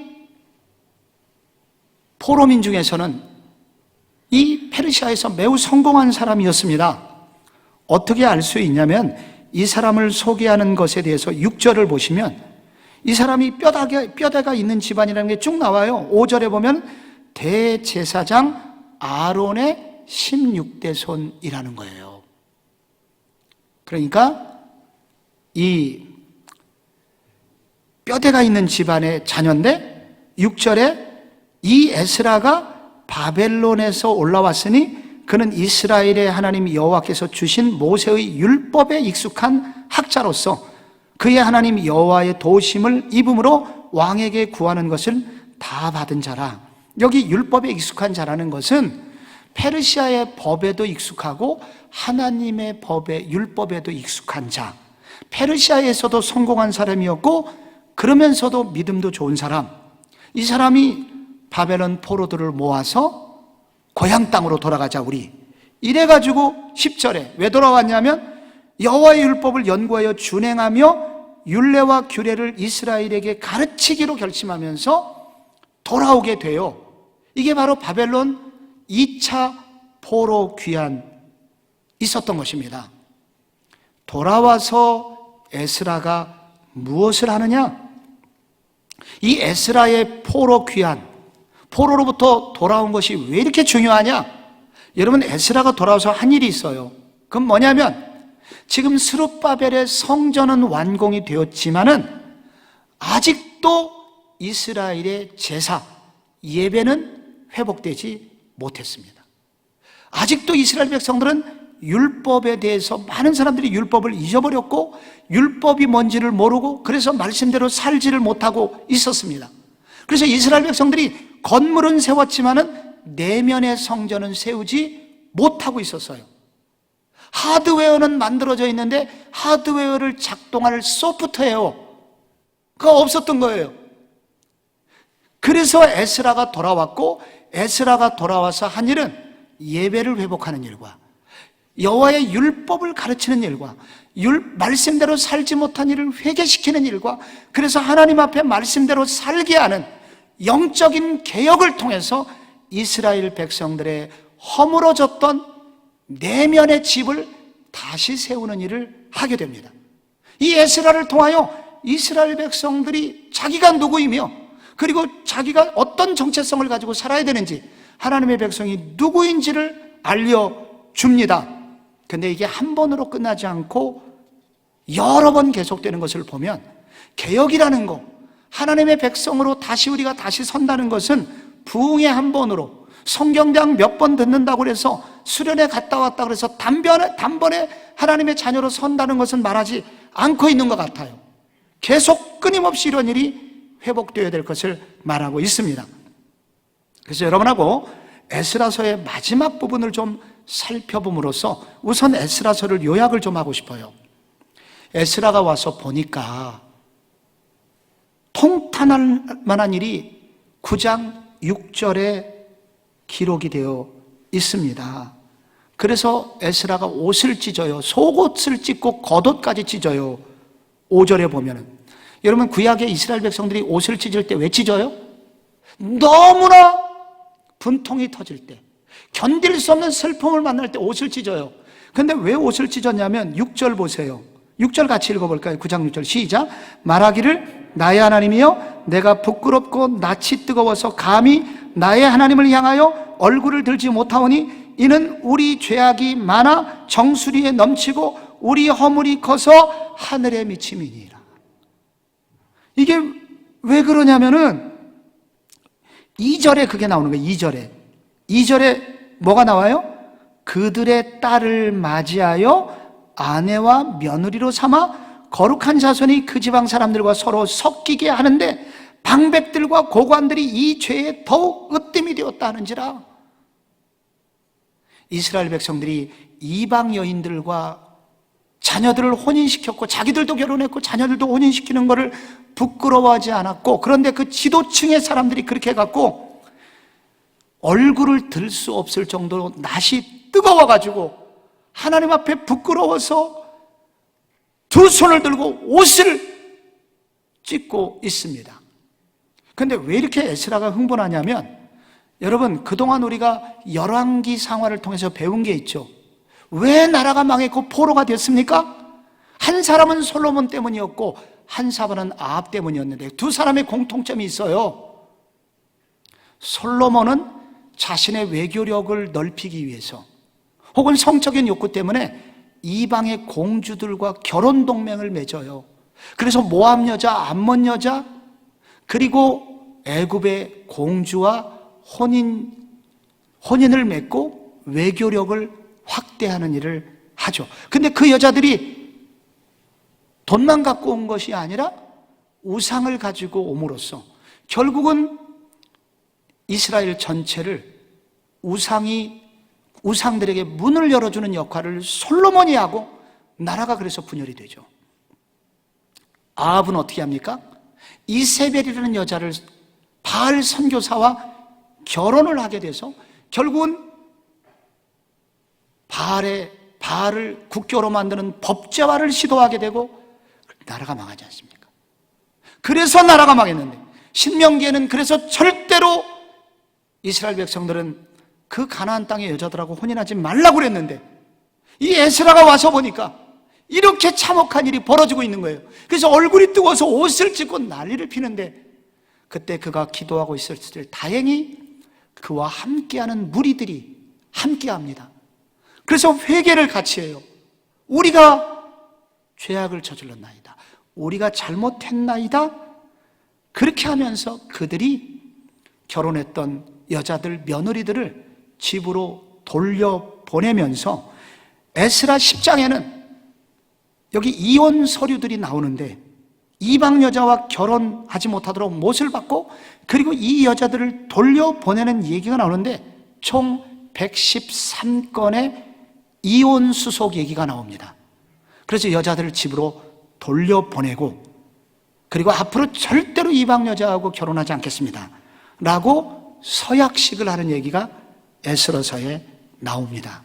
포로민 중에서는 이 페르시아에서 매우 성공한 사람이었습니다. 어떻게 알 수 있냐면 이 사람을 소개하는 것에 대해서 6절을 보시면 이 사람이 뼈대가 있는 집안이라는 게 쭉 나와요. 5절에 보면 대제사장 아론의 16대 손이라는 거예요. 그러니까 이 뼈대가 있는 집안의 자녀인데 6절에 이 에스라가 바벨론에서 올라왔으니 그는 이스라엘의 하나님 여호와께서 주신 모세의 율법에 익숙한 학자로서 그의 하나님 여호와의 도우심을 입음으로 왕에게 구하는 것을 다 받은 자라. 여기 율법에 익숙한 자라는 것은 페르시아의 법에도 익숙하고 하나님의 법에, 율법에도 익숙한 자, 페르시아에서도 성공한 사람이었고 그러면서도 믿음도 좋은 사람. 이 사람이 바벨론 포로들을 모아서 고향 땅으로 돌아가자 우리, 이래가지고 10절에 왜 돌아왔냐면 여호와의 율법을 연구하여 준행하며 율례와 규례를 이스라엘에게 가르치기로 결심하면서 돌아오게 돼요. 이게 바로 바벨론 2차 포로 귀환 있었던 것입니다. 돌아와서 에스라가 무엇을 하느냐? 이 에스라의 포로 귀환, 포로로부터 돌아온 것이 왜 이렇게 중요하냐? 여러분, 에스라가 돌아와서 한 일이 있어요. 그건 뭐냐면 지금 스룹바벨의 성전은 완공이 되었지만은 아직도 이스라엘의 제사, 예배는 회복되지 못했습니다. 아직도 이스라엘 백성들은 율법에 대해서 많은 사람들이 율법을 잊어버렸고 율법이 뭔지를 모르고 그래서 말씀대로 살지를 못하고 있었습니다. 그래서 이스라엘 백성들이 건물은 세웠지만은 내면의 성전은 세우지 못하고 있었어요. 하드웨어는 만들어져 있는데 하드웨어를 작동할 소프트웨어가 없었던 거예요. 그래서 에스라가 돌아왔고 에스라가 돌아와서 한 일은 예배를 회복하는 일과 여호와의 율법을 가르치는 일과 말씀대로 살지 못한 일을 회개시키는 일과 그래서 하나님 앞에 말씀대로 살게 하는 영적인 개혁을 통해서 이스라엘 백성들의 허물어졌던 내면의 집을 다시 세우는 일을 하게 됩니다. 이 에스라를 통하여 이스라엘 백성들이 자기가 누구이며 그리고 자기가 어떤 정체성을 가지고 살아야 되는지 하나님의 백성이 누구인지를 알려줍니다. 근데 이게 한 번으로 끝나지 않고 여러 번 계속되는 것을 보면 개혁이라는 거, 하나님의 백성으로 우리가 다시 선다는 것은 부흥의 한 번으로 성경대학 몇 번 듣는다고 해서 수련회 갔다 왔다 그래서 단번에 하나님의 자녀로 선다는 것은 말하지 않고 있는 것 같아요. 계속 끊임없이 이런 일이 회복되어야 될 것을 말하고 있습니다. 그래서 여러분하고 에스라서의 마지막 부분을 좀 살펴봄으로써 우선 에스라서를 요약을 좀 하고 싶어요. 에스라가 와서 보니까 통탄할 만한 일이 9장 6절에 기록이 되어 있습니다. 그래서 에스라가 옷을 찢어요. 속옷을 찢고 겉옷까지 찢어요. 5절에 보면은. 여러분, 구약의 이스라엘 백성들이 옷을 찢을 때 왜 찢어요? 너무나 분통이 터질 때, 견딜 수 없는 슬픔을 만날 때 옷을 찢어요. 근데 왜 옷을 찢었냐면 6절 보세요. 6절 같이 읽어볼까요? 9장 6절 시작. 말하기를 나의 하나님이여 내가 부끄럽고 낯이 뜨거워서 감히 나의 하나님을 향하여 얼굴을 들지 못하오니 이는 우리 죄악이 많아 정수리에 넘치고 우리 허물이 커서 하늘에 미침이니라. 이게 왜 그러냐면은 2절에 그게 나오는 거예요. 2절에 뭐가 나와요? 그들의 딸을 맞이하여 아내와 며느리로 삼아 거룩한 자손이 그 지방 사람들과 서로 섞이게 하는데 방백들과 고관들이 이 죄에 더욱 으뜸이 되었다 하는지라. 이스라엘 백성들이 이방 여인들과 자녀들을 혼인시켰고 자기들도 결혼했고 자녀들도 혼인시키는 것을 부끄러워하지 않았고, 그런데 그 지도층의 사람들이 그렇게 해갖고 얼굴을 들 수 없을 정도로 낯이 뜨거워가지고 하나님 앞에 부끄러워서 두 손을 들고 옷을 찢고 있습니다. 그런데 왜 이렇게 에스라가 흥분하냐면, 여러분, 그동안 우리가 열왕기 상화를 통해서 배운 게 있죠. 왜 나라가 망했고 포로가 됐습니까? 한 사람은 솔로몬 때문이었고 한 사람은 아합 때문이었는데 두 사람의 공통점이 있어요. 솔로몬은 자신의 외교력을 넓히기 위해서 혹은 성적인 욕구 때문에 이방의 공주들과 결혼 동맹을 맺어요. 그래서 모압 여자, 암몬 여자, 그리고 애굽의 공주와 혼인을 맺고 외교력을 확대하는 일을 하죠. 근데 그 여자들이 돈만 갖고 온 것이 아니라 우상을 가지고 옴으로써 결국은 이스라엘 전체를 우상들에게 문을 열어주는 역할을 솔로몬이 하고 나라가 그래서 분열이 되죠. 아합은 어떻게 합니까? 이세벨이라는 여자를 바알 선교사와 결혼을 하게 돼서 결국은 바알을 국교로 만드는 법제화를 시도하게 되고 나라가 망하지 않습니까? 그래서 나라가 망했는데, 신명기에는 그래서 절대로 이스라엘 백성들은 그 가나안 땅의 여자들하고 혼인하지 말라고 그랬는데 이 에스라가 와서 보니까 이렇게 참혹한 일이 벌어지고 있는 거예요. 그래서 얼굴이 뜨거워서 옷을 찢고 난리를 피는데, 그때 그가 기도하고 있을 때 다행히 그와 함께하는 무리들이 함께합니다. 그래서 회개를 같이 해요. 우리가 죄악을 저질렀나이다, 우리가 잘못했나이다. 그렇게 하면서 그들이 결혼했던 여자들, 며느리들을 집으로 돌려보내면서 에스라 10장에는 여기 이혼 서류들이 나오는데 이방 여자와 결혼하지 못하도록 못을 받고 그리고 이 여자들을 돌려보내는 얘기가 나오는데 총 113건의 이혼 수속 얘기가 나옵니다. 그래서 여자들을 집으로 돌려보내고 그리고 앞으로 절대로 이방 여자하고 결혼하지 않겠습니다 라고 서약식을 하는 얘기가 에스라서에 나옵니다.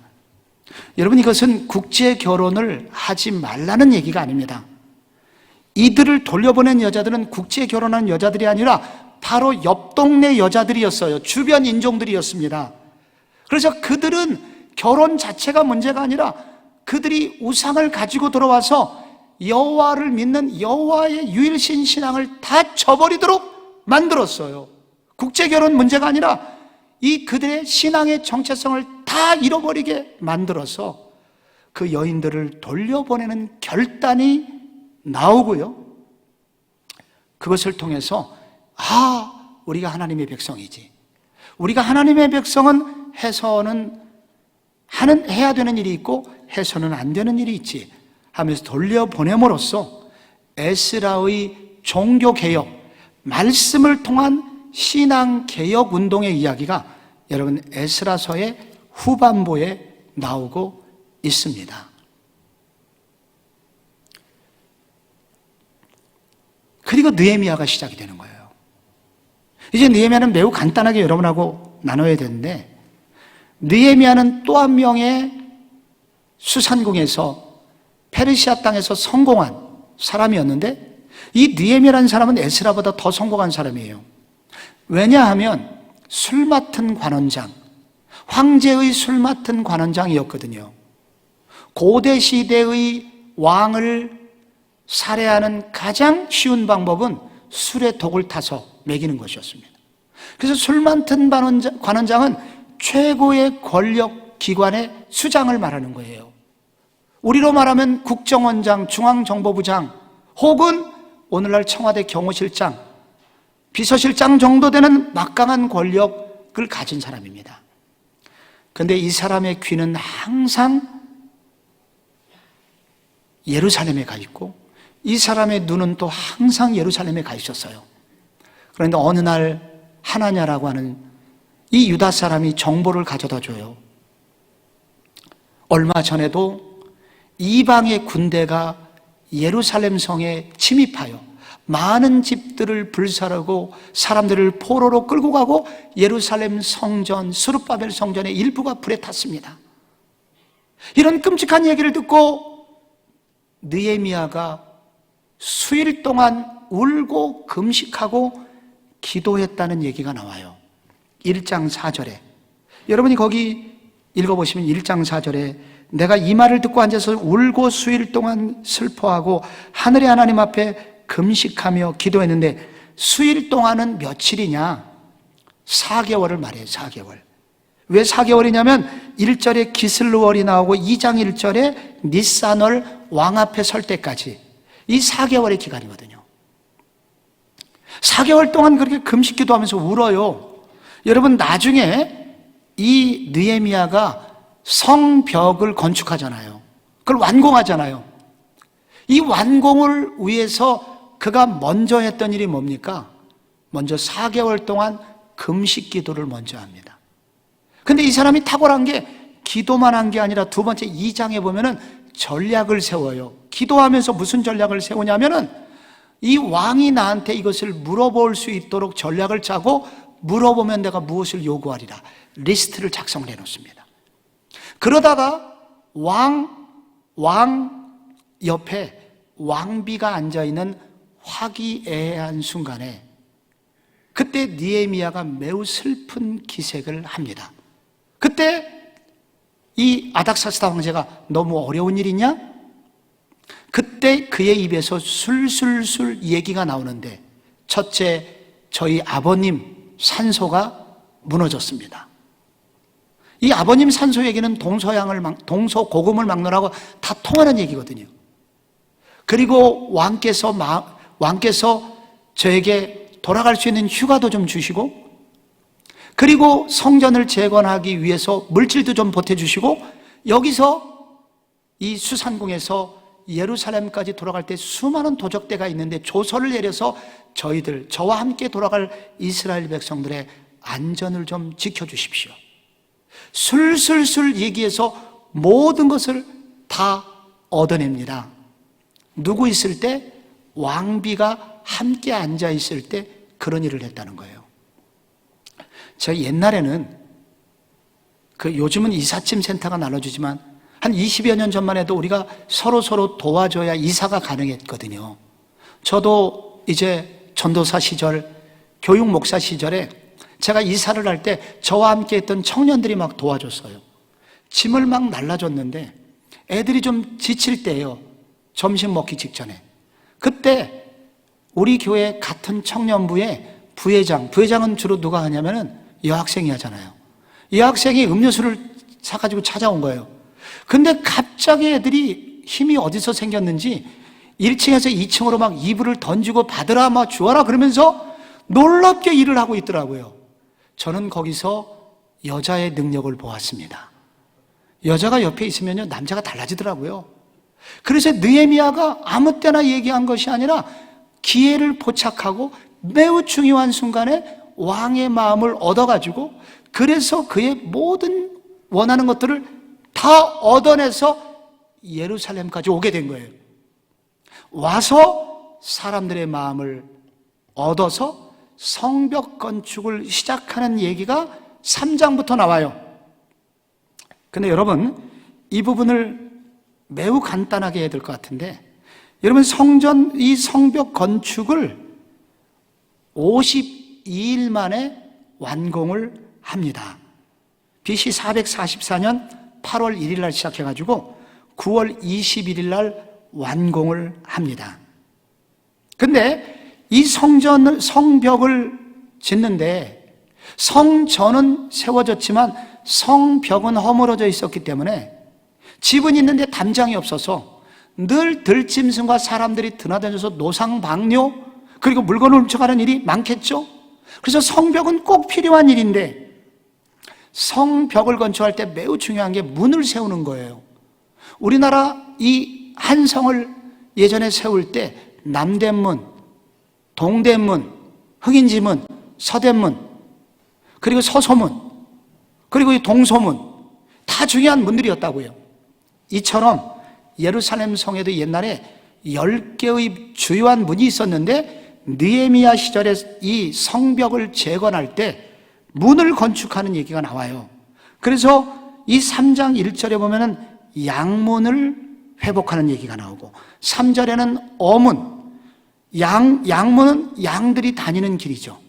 여러분, 이것은 국제 결혼을 하지 말라는 얘기가 아닙니다. 이들을 돌려보낸 여자들은 국제 결혼한 여자들이 아니라 바로 옆 동네 여자들이었어요. 주변 인종들이었습니다. 그래서 그들은 결혼 자체가 문제가 아니라 그들이 우상을 가지고 들어와서 여호와를 믿는 여호와의 유일신 신앙을 다 저버리도록 만들었어요. 국제결혼 문제가 아니라 이 그들의 신앙의 정체성을 다 잃어버리게 만들어서 그 여인들을 돌려보내는 결단이 나오고요. 그것을 통해서 우리가 하나님의 백성이지, 우리가 하나님의 백성은 해야 되는 일이 있고 해서는 안 되는 일이 있지 하면서 돌려보냄으로써 에스라의 종교개혁, 말씀을 통한 신앙개혁 운동의 이야기가 여러분 에스라서의 후반부에 나오고 있습니다. 그리고 느헤미야가 시작이 되는 거예요. 이제 느헤미야는 매우 간단하게 여러분하고 나눠야 되는데, 느헤미야는 또 한 명의 수산궁에서 페르시아 땅에서 성공한 사람이었는데, 이 느헤미야라는 사람은 에스라보다 더 성공한 사람이에요. 왜냐하면 술 맡은 관원장, 황제의 술 맡은 관원장이었거든요. 고대 시대의 왕을 살해하는 가장 쉬운 방법은 술에 독을 타서 먹이는 것이었습니다. 그래서 술 맡은 관원장은 최고의 권력 기관의 수장을 말하는 거예요. 우리로 말하면 국정원장, 중앙정보부장, 혹은 오늘날 청와대 경호실장, 비서실장 정도 되는 막강한 권력을 가진 사람입니다. 그런데 이 사람의 귀는 항상 예루살렘에 가 있고, 이 사람의 눈은 또 항상 예루살렘에 가 있었어요. 그런데 어느 날 하나냐라고 하는 이 유다 사람이 정보를 가져다 줘요. 얼마 전에도 이방의 군대가 예루살렘 성에 침입하여 많은 집들을 불살르고 사람들을 포로로 끌고 가고 예루살렘 성전, 스룹바벨 성전의 일부가 불에 탔습니다. 이런 끔찍한 얘기를 듣고 느헤미야가 수일 동안 울고 금식하고 기도했다는 얘기가 나와요. 1장 4절에. 여러분이 거기 읽어보시면 1장 4절에 내가 이 말을 듣고 앉아서 울고 수일 동안 슬퍼하고 하늘의 하나님 앞에 금식하며 기도했는데, 수일 동안은 며칠이냐? 4개월을 말해요. 4개월. 왜 4개월이냐면 1절에 기슬루월이 나오고 2장 1절에 니산월 왕 앞에 설 때까지 이 4개월의 기간이거든요. 4개월 동안 그렇게 금식 기도하면서 울어요. 여러분, 나중에 이 느헤미야가 성벽을 건축하잖아요. 그걸 완공하잖아요. 이 완공을 위해서 그가 먼저 했던 일이 뭡니까? 먼저 4개월 동안 금식 기도를 먼저 합니다. 근데 이 사람이 탁월한 게 기도만 한 게 아니라 두 번째 2장에 보면은 전략을 세워요. 기도하면서 무슨 전략을 세우냐면은 이 왕이 나한테 이것을 물어볼 수 있도록 전략을 짜고, 물어보면 내가 무엇을 요구하리라 리스트를 작성을 해놓습니다. 그러다가 왕 옆에 왕비가 앉아있는 화기애애한 순간에 그때 느헤미야가 매우 슬픈 기색을 합니다. 그때 이 아닥사스다 황제가 너무 어려운 일이냐? 그때 그의 입에서 술술술 얘기가 나오는데, 첫째, 저희 아버님 산소가 무너졌습니다. 이 아버님 산소 얘기는 동서고금을 막론하고 다 통하는 얘기거든요. 그리고 왕께서 저에게 돌아갈 수 있는 휴가도 좀 주시고, 그리고 성전을 재건하기 위해서 물질도 좀 보태주시고, 여기서 이 수산궁에서 예루살렘까지 돌아갈 때 수많은 도적대가 있는데 조서를 내려서 저와 함께 돌아갈 이스라엘 백성들의 안전을 좀 지켜주십시오. 술술술 얘기해서 모든 것을 다 얻어냅니다. 누구 있을 때? 왕비가 함께 앉아 있을 때 그런 일을 했다는 거예요. 저희 옛날에는 요즘은 이삿짐 센터가 나눠주지만 한 20여 년 전만 해도 우리가 서로 도와줘야 이사가 가능했거든요. 저도 이제 전도사 시절, 교육 목사 시절에 제가 이사를 할 때 저와 함께 했던 청년들이 막 도와줬어요. 짐을 막 날라줬는데 애들이 좀 지칠 때예요. 점심 먹기 직전에. 그때 우리 교회 같은 청년부의 부회장은 주로 누가 하냐면은 여학생이 하잖아요. 여학생이 음료수를 사가지고 찾아온 거예요. 근데 갑자기 애들이 힘이 어디서 생겼는지 1층에서 2층으로 막 이불을 던지고 받으라, 막 주어라 그러면서 놀랍게 일을 하고 있더라고요. 저는 거기서 여자의 능력을 보았습니다. 여자가 옆에 있으면요, 남자가 달라지더라고요. 그래서 느헤미야가 아무 때나 얘기한 것이 아니라 기회를 포착하고 매우 중요한 순간에 왕의 마음을 얻어가지고, 그래서 그의 모든 원하는 것들을 다 얻어내서 예루살렘까지 오게 된 거예요. 와서 사람들의 마음을 얻어서 성벽 건축을 시작하는 얘기가 3장부터 나와요. 근데 여러분, 이 부분을 매우 간단하게 해야 될 것 같은데, 여러분, 이 성벽 건축을 52일 만에 완공을 합니다. BC 444년 8월 1일 날 시작해가지고 9월 21일 날 완공을 합니다. 근데 이 성벽을 짓는데 성전은 세워졌지만 성벽은 허물어져 있었기 때문에 집은 있는데 담장이 없어서 늘 들짐승과 사람들이 드나다녀서 노상방뇨 그리고 물건을 훔쳐가는 일이 많겠죠. 그래서 성벽은 꼭 필요한 일인데 성벽을 건축할 때 매우 중요한 게 문을 세우는 거예요. 우리나라 이 한 성을 예전에 세울 때 남대문, 동대문, 흑인지문, 서대문, 그리고 서소문, 그리고 이 동소문, 다 중요한 문들이었다고요. 이처럼 예루살렘 성에도 옛날에 10개의 주요한 문이 있었는데 느헤미야 시절에 이 성벽을 재건할 때 문을 건축하는 얘기가 나와요. 그래서 이 3장 1절에 보면은 양문을 회복하는 얘기가 나오고 3절에는 어문, 양문은 양들이 다니는 길이죠.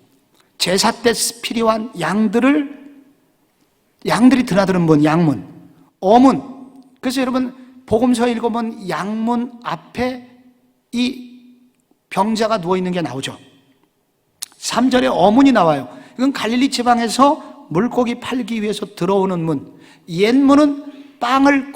제사 때 필요한 양들이 드나드는 문, 양문. 어문. 그래서 여러분 복음서 읽어보면 양문 앞에 이 병자가 누워있는 게 나오죠. 3절에 어문이 나와요. 이건 갈릴리 지방에서 물고기 팔기 위해서 들어오는 문. 옛문은 빵을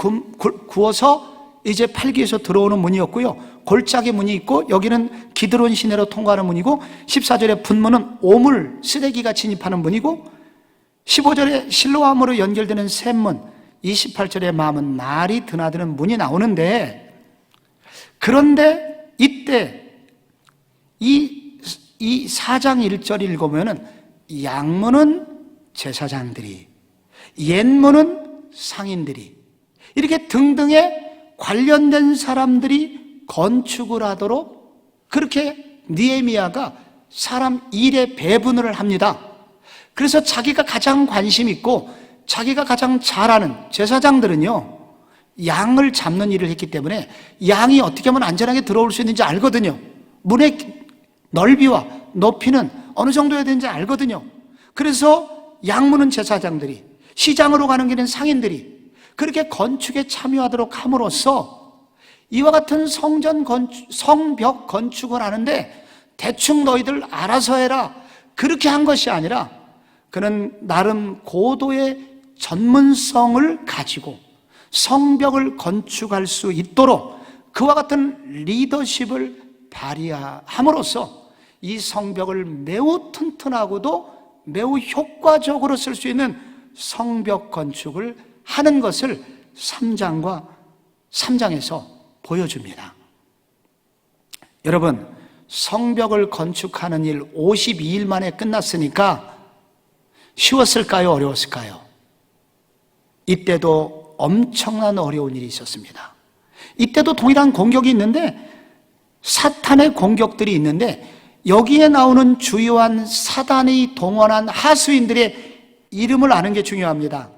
구워서 이제 팔기 위해서 들어오는 문이었고요. 골짜기 문이 있고 여기는 기드론 시내로 통과하는 문이고 14절에 분문은 오물, 쓰레기가 진입하는 문이고 15절에 실로암으로 연결되는 샘문, 28절에 마음은 말이 드나드는 문이 나오는데 그런데 이때 이 4장 1절 읽으면은 양문은 제사장들이, 옛문은 상인들이 이렇게 등등의 관련된 사람들이 건축을 하도록 그렇게 느헤미야가 사람 일의 배분을 합니다. 그래서 자기가 가장 관심 있고 자기가 가장 잘하는 제사장들은요 양을 잡는 일을 했기 때문에 양이 어떻게 하면 안전하게 들어올 수 있는지 알거든요. 문의 넓이와 높이는 어느 정도여야 되는지 알거든요. 그래서 양문은 제사장들이, 시장으로 가는 길은 상인들이 그렇게 건축에 참여하도록 함으로써 이와 같은 성벽 건축을 하는데 대충 너희들 알아서 해라 그렇게 한 것이 아니라 그는 나름 고도의 전문성을 가지고 성벽을 건축할 수 있도록 그와 같은 리더십을 발휘함으로써 이 성벽을 매우 튼튼하고도 매우 효과적으로 쓸 수 있는 성벽 건축을 하는 것을 3장에서 보여줍니다. 여러분, 성벽을 건축하는 일 52일 만에 끝났으니까 쉬웠을까요? 어려웠을까요? 이때도 엄청난 어려운 일이 있었습니다. 이때도 동일한 공격이 있는데 사탄의 공격들이 있는데 여기에 나오는 주요한 사단이 동원한 하수인들의 이름을 아는 게 중요합니다.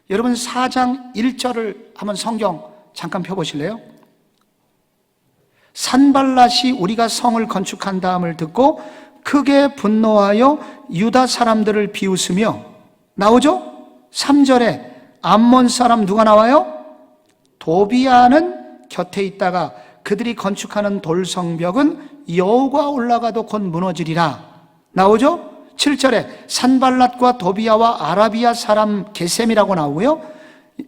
여러분 4장 1절을 한번 성경 잠깐 펴보실래요? 산발랏이 우리가 성을 건축한 다음을 듣고 크게 분노하여 유다 사람들을 비웃으며 나오죠? 3절에 암몬 사람 누가 나와요? 도비아는 곁에 있다가 그들이 건축하는 돌성벽은 여호가 올라가도 곧 무너지리라 나오죠? 7절에 산발랏과 도비아와 아라비아 사람 게셈이라고 나오고요.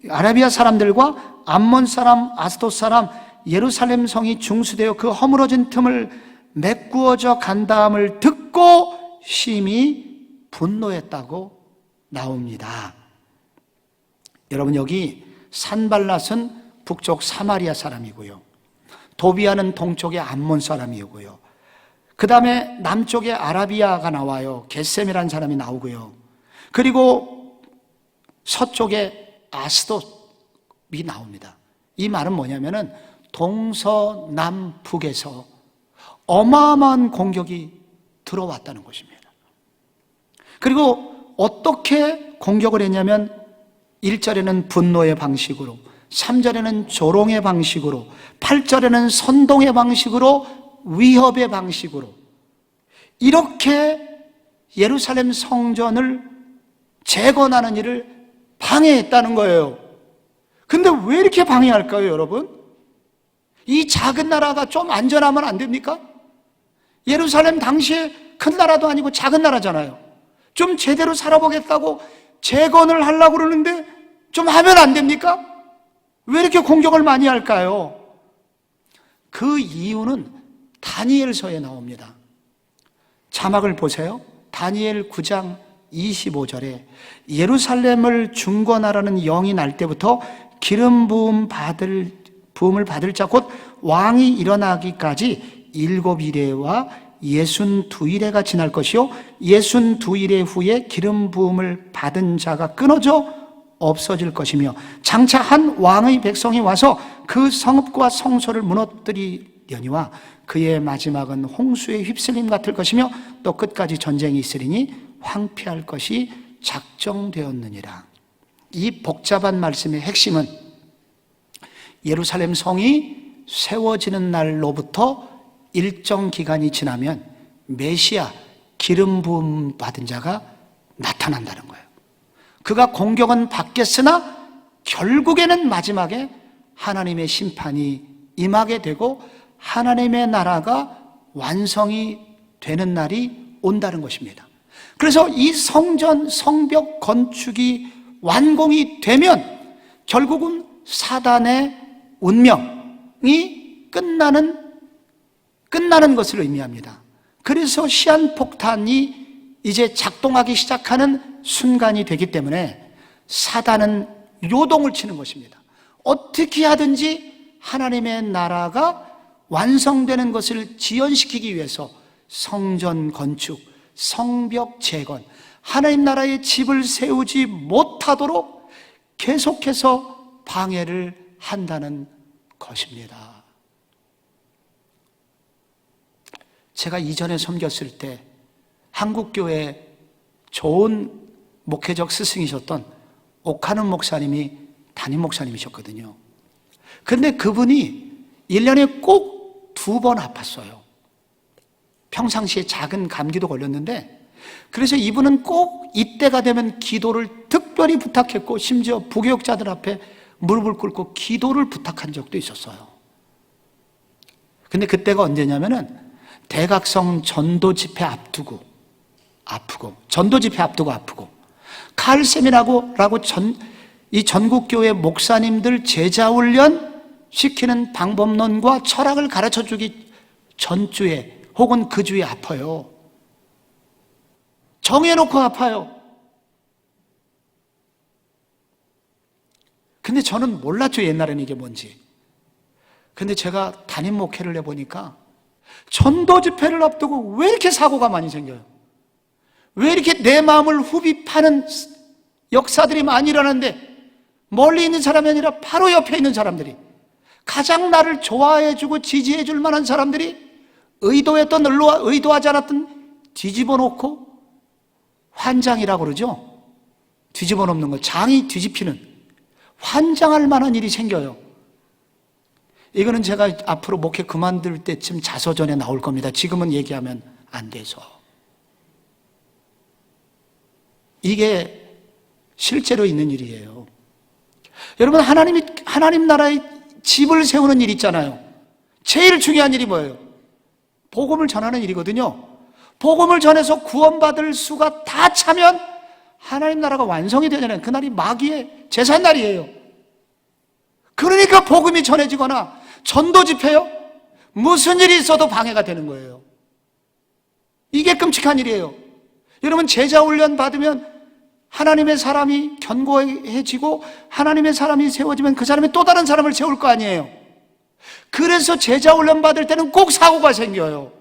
아라비아 사람들과 암몬 사람, 아스돗 사람, 예루살렘 성이 중수되어 그 허물어진 틈을 메꾸어져 간다함을 듣고 심히 분노했다고 나옵니다. 여러분 여기 산발랏은 북쪽 사마리아 사람이고요. 도비아는 동쪽의 암몬 사람이고요. 그 다음에 남쪽에 아라비아가 나와요. 게셈이라는 사람이 나오고요. 그리고 서쪽에 아스돗이 나옵니다. 이 말은 뭐냐면은 동서남북에서 어마어마한 공격이 들어왔다는 것입니다. 그리고 어떻게 공격을 했냐면 1절에는 분노의 방식으로, 3절에는 조롱의 방식으로, 8절에는 선동의 방식으로, 위협의 방식으로 이렇게 예루살렘 성전을 재건하는 일을 방해했다는 거예요. 근데 왜 이렇게 방해할까요, 여러분? 이 작은 나라가 좀 안전하면 안 됩니까? 예루살렘 당시에 큰 나라도 아니고 작은 나라잖아요. 좀 제대로 살아보겠다고 재건을 하려고 그러는데 좀 하면 안 됩니까? 왜 이렇게 공격을 많이 할까요? 그 이유는 다니엘서에 나옵니다. 자막을 보세요. 다니엘 9장 25절에 예루살렘을 중건하라는 영이 날 때부터 기름 부음을 받을 자 곧 왕이 일어나기까지 7일에와 62일에가 지날 것이요 62일 후에 기름 부음을 받은 자가 끊어져 없어질 것이며 장차 한 왕의 백성이 와서 그 성읍과 성소를 무너뜨리려니와 그의 마지막은 홍수에 휩쓸림 같을 것이며 또 끝까지 전쟁이 있으리니 황폐할 것이 작정되었느니라. 이 복잡한 말씀의 핵심은 예루살렘 성이 세워지는 날로부터 일정 기간이 지나면 메시아 기름 부음 받은 자가 나타난다는 거예요. 그가 공격은 받겠으나 결국에는 마지막에 하나님의 심판이 임하게 되고 하나님의 나라가 완성이 되는 날이 온다는 것입니다. 그래서 이 성전 성벽 건축이 완공이 되면 결국은 사단의 운명이 끝나는 것을 의미합니다. 그래서 시한폭탄이 이제 작동하기 시작하는 순간이 되기 때문에 사단은 요동을 치는 것입니다. 어떻게 하든지 하나님의 나라가 완성되는 것을 지연시키기 위해서 성전 건축, 성벽 재건, 하나님 나라의 집을 세우지 못하도록 계속해서 방해를 한다는 것입니다. 제가 이전에 섬겼을 때 한국교회 좋은 목회적 스승이셨던 옥하는 목사님이 담임 목사님이셨거든요. 근데 그분이 1년에 꼭 2번 아팠어요. 평상시에 작은 감기도 걸렸는데, 그래서 이분은 꼭 이때가 되면 기도를 특별히 부탁했고 심지어 부교육자들 앞에 무릎을 꿇고 기도를 부탁한 적도 있었어요. 근데 그때가 언제냐면은 대각성 전도 집회 앞두고 아프고, 전도 집회 앞두고 아프고, 칼세미라고 이 전국교회 목사님들 제자훈련 시키는 방법론과 철학을 가르쳐 주기 전주에 혹은 그 주에 아파요. 정해놓고 아파요. 근데 저는 몰랐죠, 옛날에는 이게 뭔지. 근데 제가 담임 목회를 해보니까 전도 집회를 앞두고 왜 이렇게 사고가 많이 생겨요? 왜 이렇게 내 마음을 후비파는 역사들이 많이 일어나는데, 멀리 있는 사람이 아니라 바로 옆에 있는 사람들이, 가장 나를 좋아해주고 지지해줄 만한 사람들이 의도했던 의도하지 않았던 뒤집어 놓고, 환장이라고 그러죠. 뒤집어 놓는 거, 장이 뒤집히는, 환장할 만한 일이 생겨요. 이거는 제가 앞으로 목회 그만둘 때쯤 자서전에 나올 겁니다. 지금은 얘기하면 안 돼서. 이게 실제로 있는 일이에요. 여러분, 하나님 나라의 집을 세우는 일 있잖아요. 제일 중요한 일이 뭐예요? 복음을 전하는 일이거든요. 복음을 전해서 구원받을 수가 다 차면 하나님 나라가 완성이 되잖아요. 그날이 마귀의 제삿날이에요. 그러니까 복음이 전해지거나 전도 집회요? 무슨 일이 있어도 방해가 되는 거예요. 이게 끔찍한 일이에요. 여러분, 제자 훈련 받으면 하나님의 사람이 견고해지고 하나님의 사람이 세워지면 그 사람이 또 다른 사람을 세울 거 아니에요. 그래서 제자 훈련 받을 때는 꼭 사고가 생겨요.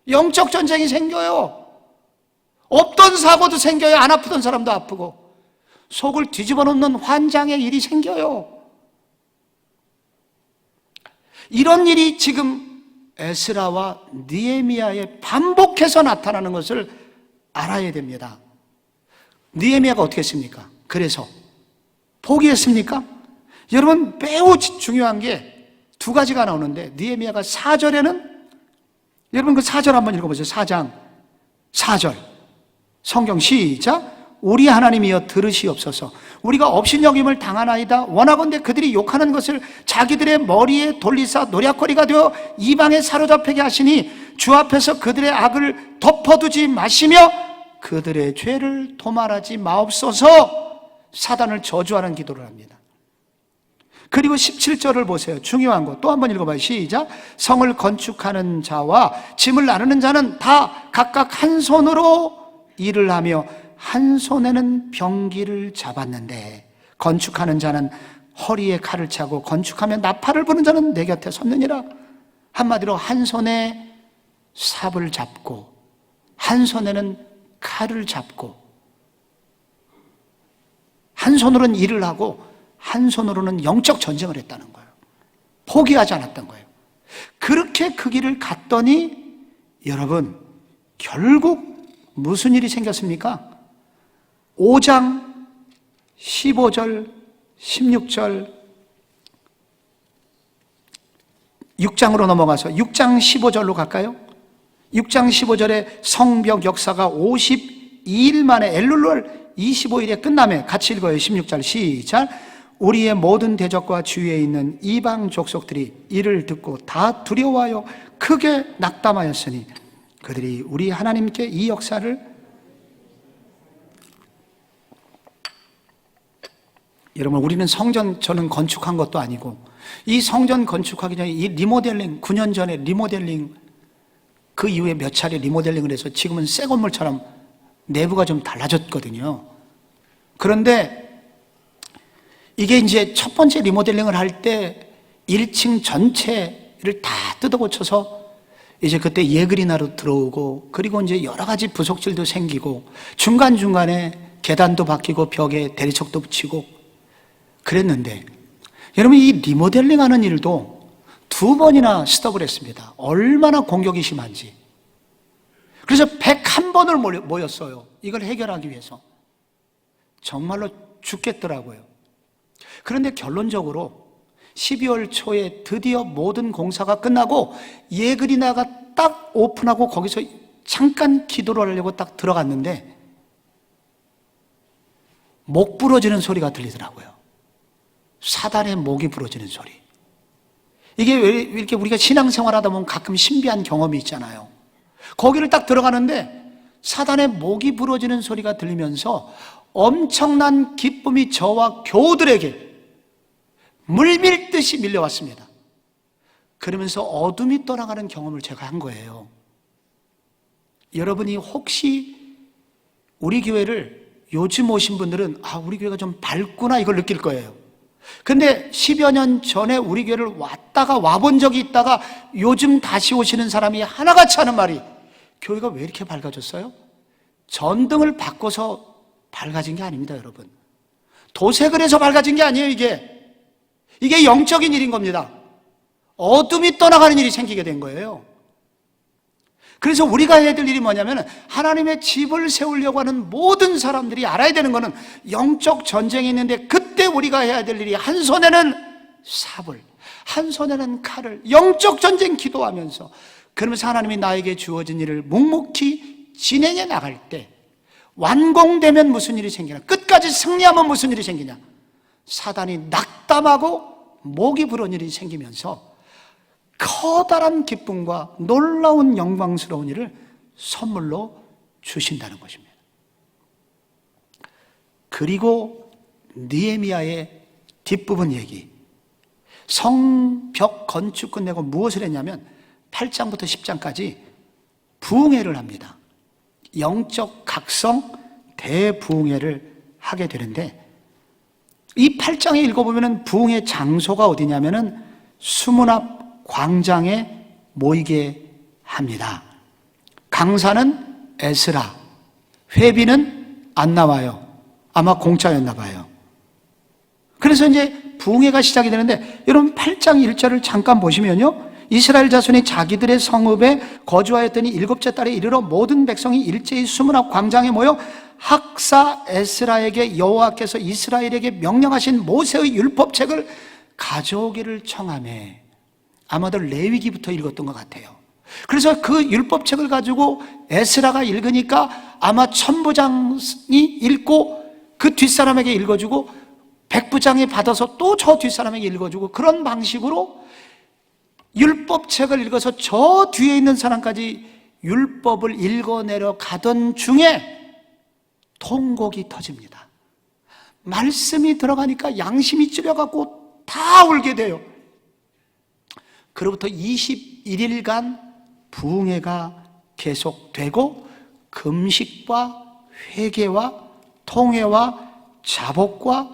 영적 전쟁이 생겨요. 없던 사고도 생겨요. 안 아프던 사람도 아프고, 속을 뒤집어 놓는 환장의 일이 생겨요. 이런 일이 지금 에스라와 느헤미야에 반복해서 나타나는 것을 알아야 됩니다. 느헤미야가 어떻게 했습니까? 그래서 포기했습니까? 여러분, 매우 중요한 게 두 가지가 나오는데, 느헤미야가 4절에는, 여러분 그 4절 한번 읽어보세요. 4장 4절 성경 시작. 우리 하나님이여 들으시옵소서. 우리가 업신여김을 당하나이다. 원하건대 그들이 욕하는 것을 자기들의 머리에 돌리사 노략거리가 되어 이방에 사로잡히게 하시니 주 앞에서 그들의 악을 덮어두지 마시며 그들의 죄를 도말하지 마옵소서. 사단을 저주하는 기도를 합니다. 그리고 17절을 보세요. 중요한 거 또 한번 읽어봐요. 시작. 성을 건축하는 자와 짐을 나르는 자는 다 각각 한 손으로 일을 하며 한 손에는 병기를 잡았는데 건축하는 자는 허리에 칼을 차고 건축하며 나팔을 부는 자는 내 곁에 섰느니라. 한마디로 한 손에 삽을 잡고 한 손에는 칼을 잡고 한 손으로는 일을 하고 한 손으로는 영적 전쟁을 했다는 거예요. 포기하지 않았던 거예요. 그렇게 그 길을 갔더니 여러분, 결국 무슨 일이 생겼습니까? 5장 15절 16절 6장으로 넘어가서 6장 15절로 갈까요? 6장 15절에 성벽 역사가 52일 만에 엘룰월 25일에 끝나며 같이 읽어요. 16절 시작. 우리의 모든 대적과 주위에 있는 이방 족속들이 이를 듣고 다 두려워하여 크게 낙담하였으니 그들이 우리 하나님께 이 역사를, 여러분 우리는 성전 저는 건축한 것도 아니고 이 성전 건축하기 전에 이 리모델링 9년 전에 리모델링 그 이후에 몇 차례 리모델링을 해서 지금은 새 건물처럼 내부가 좀 달라졌거든요. 그런데 이게 이제 첫 번째 리모델링을 할 때 1층 전체를 다 뜯어 고쳐서 이제 그때 예그리나로 들어오고 그리고 이제 여러 가지 부속질도 생기고 중간중간에 계단도 바뀌고 벽에 대리석도 붙이고 그랬는데 여러분 이 리모델링 하는 일도 2번이나 스톱을 했습니다. 얼마나 공격이 심한지. 그래서 101번을 모였어요. 이걸 해결하기 위해서. 정말로 죽겠더라고요. 그런데 결론적으로 12월 초에 드디어 모든 공사가 끝나고 예그리나가 딱 오픈하고 거기서 잠깐 기도를 하려고 딱 들어갔는데 목 부러지는 소리가 들리더라고요. 사단의 목이 부러지는 소리. 이게 왜 이렇게 우리가 신앙생활 하다 보면 가끔 신비한 경험이 있잖아요. 거기를 딱 들어가는데 사단의 목이 부러지는 소리가 들리면서 엄청난 기쁨이 저와 교우들에게 물밀듯이 밀려왔습니다. 그러면서 어둠이 떠나가는 경험을 제가 한 거예요. 여러분이 혹시 우리 교회를 요즘 오신 분들은 우리 교회가 좀 밝구나 이걸 느낄 거예요. 근데 10여 년 전에 우리 교회를 왔다가 와본 적이 있다가 요즘 다시 오시는 사람이 하나같이 하는 말이 교회가 왜 이렇게 밝아졌어요? 전등을 바꿔서 밝아진 게 아닙니다, 여러분. 도색을 해서 밝아진 게 아니에요, 이게 영적인 일인 겁니다. 어둠이 떠나가는 일이 생기게 된 거예요. 그래서 우리가 해야 될 일이 뭐냐면 하나님의 집을 세우려고 하는 모든 사람들이 알아야 되는 것은 영적 전쟁이 있는데 그때 우리가 해야 될 일이 한 손에는 삽을, 한 손에는 칼을 영적 전쟁 기도하면서 그러면서 하나님이 나에게 주어진 일을 묵묵히 진행해 나갈 때 완공되면 무슨 일이 생기나? 끝까지 승리하면 무슨 일이 생기냐? 사단이 낙담하고 목이 부러운 일이 생기면서 커다란 기쁨과 놀라운 영광스러운 일을 선물로 주신다는 것입니다. 그리고 느헤미야의 뒷부분 얘기, 성벽 건축 끝내고 무엇을 했냐면 8장부터 10장까지 부흥회를 합니다. 영적 각성 대부흥회를 하게 되는데 이 8장에 읽어보면 부흥회 장소가 어디냐면은 수문 앞 광장에 모이게 합니다. 강사는 에스라, 회비는 안 나와요. 아마 공짜였나 봐요. 그래서 이제 부흥회가 시작이 되는데 여러분 8장 1절을 잠깐 보시면요, 이스라엘 자손이 자기들의 성읍에 거주하였더니 일곱째 달에 이르러 모든 백성이 일제히 수문 앞 광장에 모여 학사 에스라에게 여호와께서 이스라엘에게 명령하신 모세의 율법책을 가져오기를 청하매, 아마도 레위기부터 읽었던 것 같아요. 그래서 그 율법책을 가지고 에스라가 읽으니까 아마 천부장이 읽고 그 뒷사람에게 읽어주고 백부장이 받아서 또 저 뒷사람에게 읽어주고, 그런 방식으로 율법책을 읽어서 저 뒤에 있는 사람까지 율법을 읽어내려 가던 중에 통곡이 터집니다. 말씀이 들어가니까 양심이 찔려갖고 다 울게 돼요. 그로부터 21일간 부흥회가 계속되고 금식과 회개와 통회와 자복과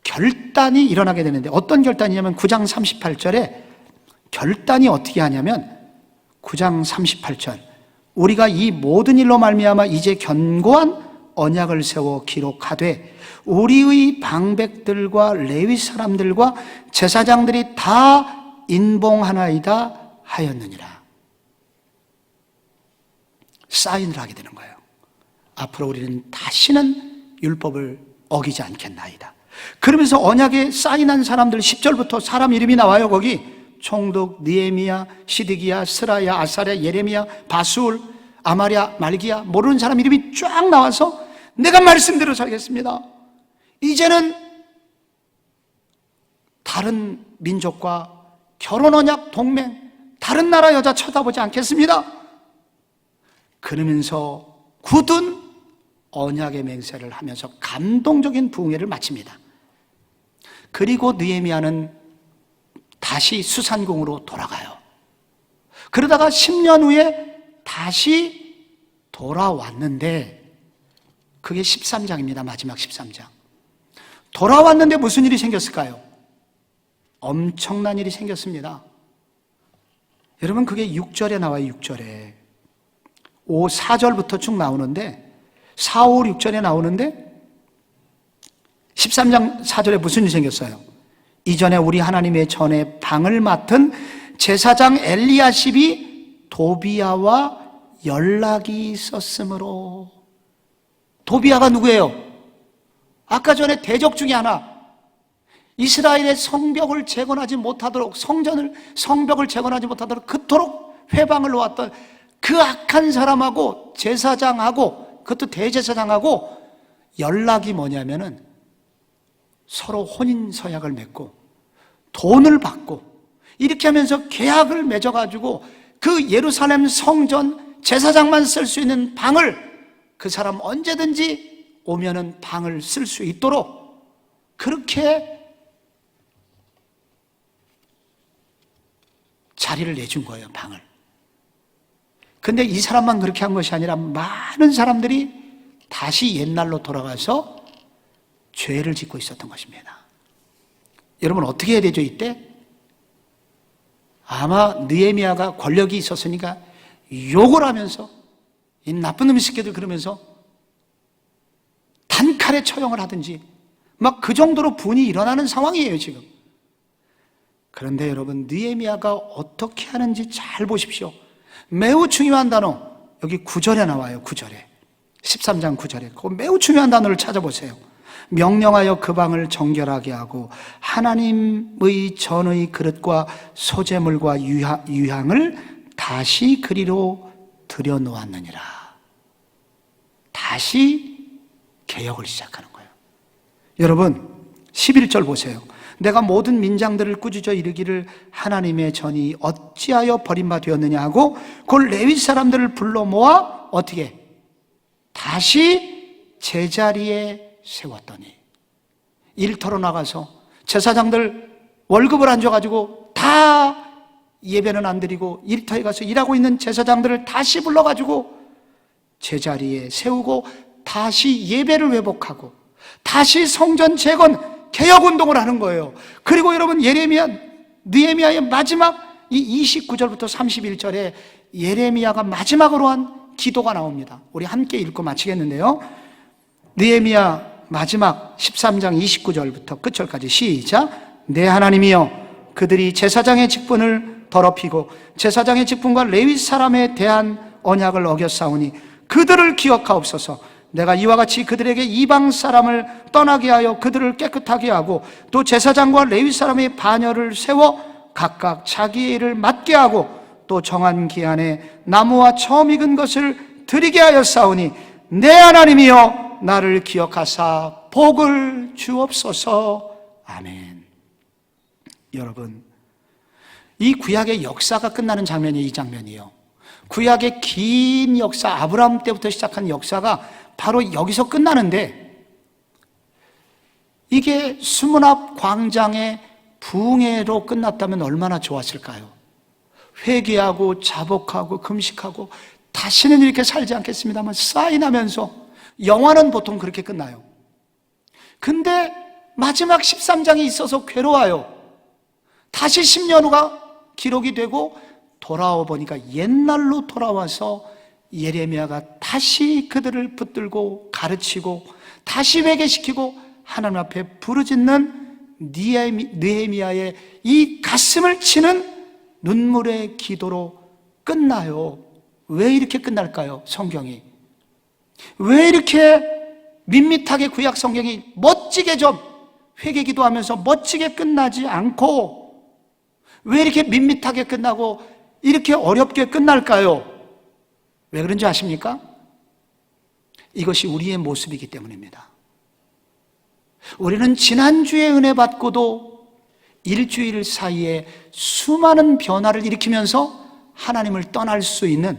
결단이 일어나게 되는데, 어떤 결단이냐면 9장 38절에 결단이 어떻게 하냐면 9장 38절, 우리가 이 모든 일로 말미암아 이제 견고한 언약을 세워 기록하되 우리의 방백들과 레위 사람들과 제사장들이 다 인봉하나이다 하였느니라. 사인을 하게 되는 거예요. 앞으로 우리는 다시는 율법을 어기지 않겠나이다. 그러면서 언약에 사인한 사람들 10절부터 사람 이름이 나와요. 거기 총독, 느헤미야, 시드기야, 스라야, 아사랴, 예레미야, 바술, 아마랴, 말기야, 모르는 사람 이름이 쫙 나와서 내가 말씀대로 살겠습니다. 이제는 다른 민족과 결혼 언약 동맹, 다른 나라 여자 쳐다보지 않겠습니다. 그러면서 굳은 언약의 맹세를 하면서 감동적인 부흥회를 마칩니다. 그리고 느헤미야는 다시 수산궁으로 돌아가요. 그러다가 10년 후에 다시 돌아왔는데, 그게 13장입니다. 마지막 13장. 돌아왔는데 무슨 일이 생겼을까요? 엄청난 일이 생겼습니다. 여러분, 그게 6절에 나와요. 6절에 4절부터 쭉 나오는데, 4, 5, 6절에 나오는데 13장 4절에 무슨 일이 생겼어요? 이전에 우리 하나님의 전에 방을 맡은 제사장 엘리야십이 도비야와 연락이 있었으므로. 도비야가 누구예요? 아까 전에 대적 중에 하나, 이스라엘의 성벽을 재건하지 못하도록, 성벽을 재건하지 못하도록 그토록 회방을 놓았던 그 악한 사람하고 제사장하고, 그것도 대제사장하고 연락이 뭐냐면은 서로 혼인서약을 맺고 돈을 받고 이렇게 하면서 계약을 맺어가지고 그 예루살렘 성전 제사장만 쓸 수 있는 방을 그 사람 언제든지 오면은 방을 쓸 수 있도록 그렇게 자리를 내준 거예요, 방을. 근데 이 사람만 그렇게 한 것이 아니라 많은 사람들이 다시 옛날로 돌아가서 죄를 짓고 있었던 것입니다. 여러분, 어떻게 해야 되죠, 이때? 아마 느헤미야가 권력이 있었으니까 욕을 하면서, 이 나쁜 놈의 새끼들 그러면서 단칼에 처형을 하든지 막 그 정도로 분이 일어나는 상황이에요, 지금. 그런데 여러분, 느헤미야가 어떻게 하는지 잘 보십시오. 매우 중요한 단어, 여기 9절에 나와요. 9절에, 13장 9절에 그 매우 중요한 단어를 찾아보세요. 명령하여 그 방을 정결하게 하고 하나님의 전의 그릇과 소재물과 유향을 다시 그리로 들여놓았느니라. 다시 개혁을 시작하는 거예요. 여러분, 11절 보세요. 내가 모든 민장들을 꾸짖어 이르기를 하나님의 전이 어찌하여 버림바 되었느냐 하고 그 레위 사람들을 불러 모아 어떻게 다시 제자리에 세웠더니, 일터로 나가서 제사장들 월급을 안 줘가지고 다 예배는 안 드리고 일터에 가서 일하고 있는 제사장들을 다시 불러가지고 제자리에 세우고 다시 예배를 회복하고 다시 성전 재건 개혁운동을 하는 거예요. 그리고 여러분, 느헤미야의 마지막 이 29절부터 31절에 예레미야가 마지막으로 한 기도가 나옵니다. 우리 함께 읽고 마치겠는데요. 느헤미야 마지막 13장 29절부터 끝절까지 시작. 내 하나님이여, 그들이 제사장의 직분을 더럽히고 제사장의 직분과 레위 사람에 대한 언약을 어겼사오니 그들을 기억하옵소서. 내가 이와 같이 그들에게 이방 사람을 떠나게 하여 그들을 깨끗하게 하고 또 제사장과 레위 사람의 반열을 세워 각각 자기의 일을 맡게 하고 또 정한 기한에 나무와 처음 익은 것을 드리게 하였사오니 내 하나님이여 나를 기억하사 복을 주옵소서. 아멘. 여러분, 이 구약의 역사가 끝나는 장면이 이 장면이에요. 구약의 긴 역사, 아브라함 때부터 시작한 역사가 바로 여기서 끝나는데, 이게 수문 앞 광장의 부흥회로 끝났다면 얼마나 좋았을까요? 회개하고 자복하고 금식하고 다시는 이렇게 살지 않겠습니다만 사인하면서, 영화는 보통 그렇게 끝나요. 근데 마지막 13장이 있어서 괴로워요. 다시 10년 후가 기록이 되고 돌아와 보니까 옛날로 돌아와서 예레미야가 다시 그들을 붙들고 가르치고 다시 회개시키고 하나님 앞에 부르짖는 느헤미야의 이 가슴을 치는 눈물의 기도로 끝나요. 왜 이렇게 끝날까요? 성경이 왜 이렇게 밋밋하게 구약 성경이 멋지게 좀 회개 기도하면서 멋지게 끝나지 않고 왜 이렇게 밋밋하게 끝나고 이렇게 어렵게 끝날까요? 왜 그런지 아십니까? 이것이 우리의 모습이기 때문입니다. 우리는 지난주에 은혜 받고도 일주일 사이에 수많은 변화를 일으키면서 하나님을 떠날 수 있는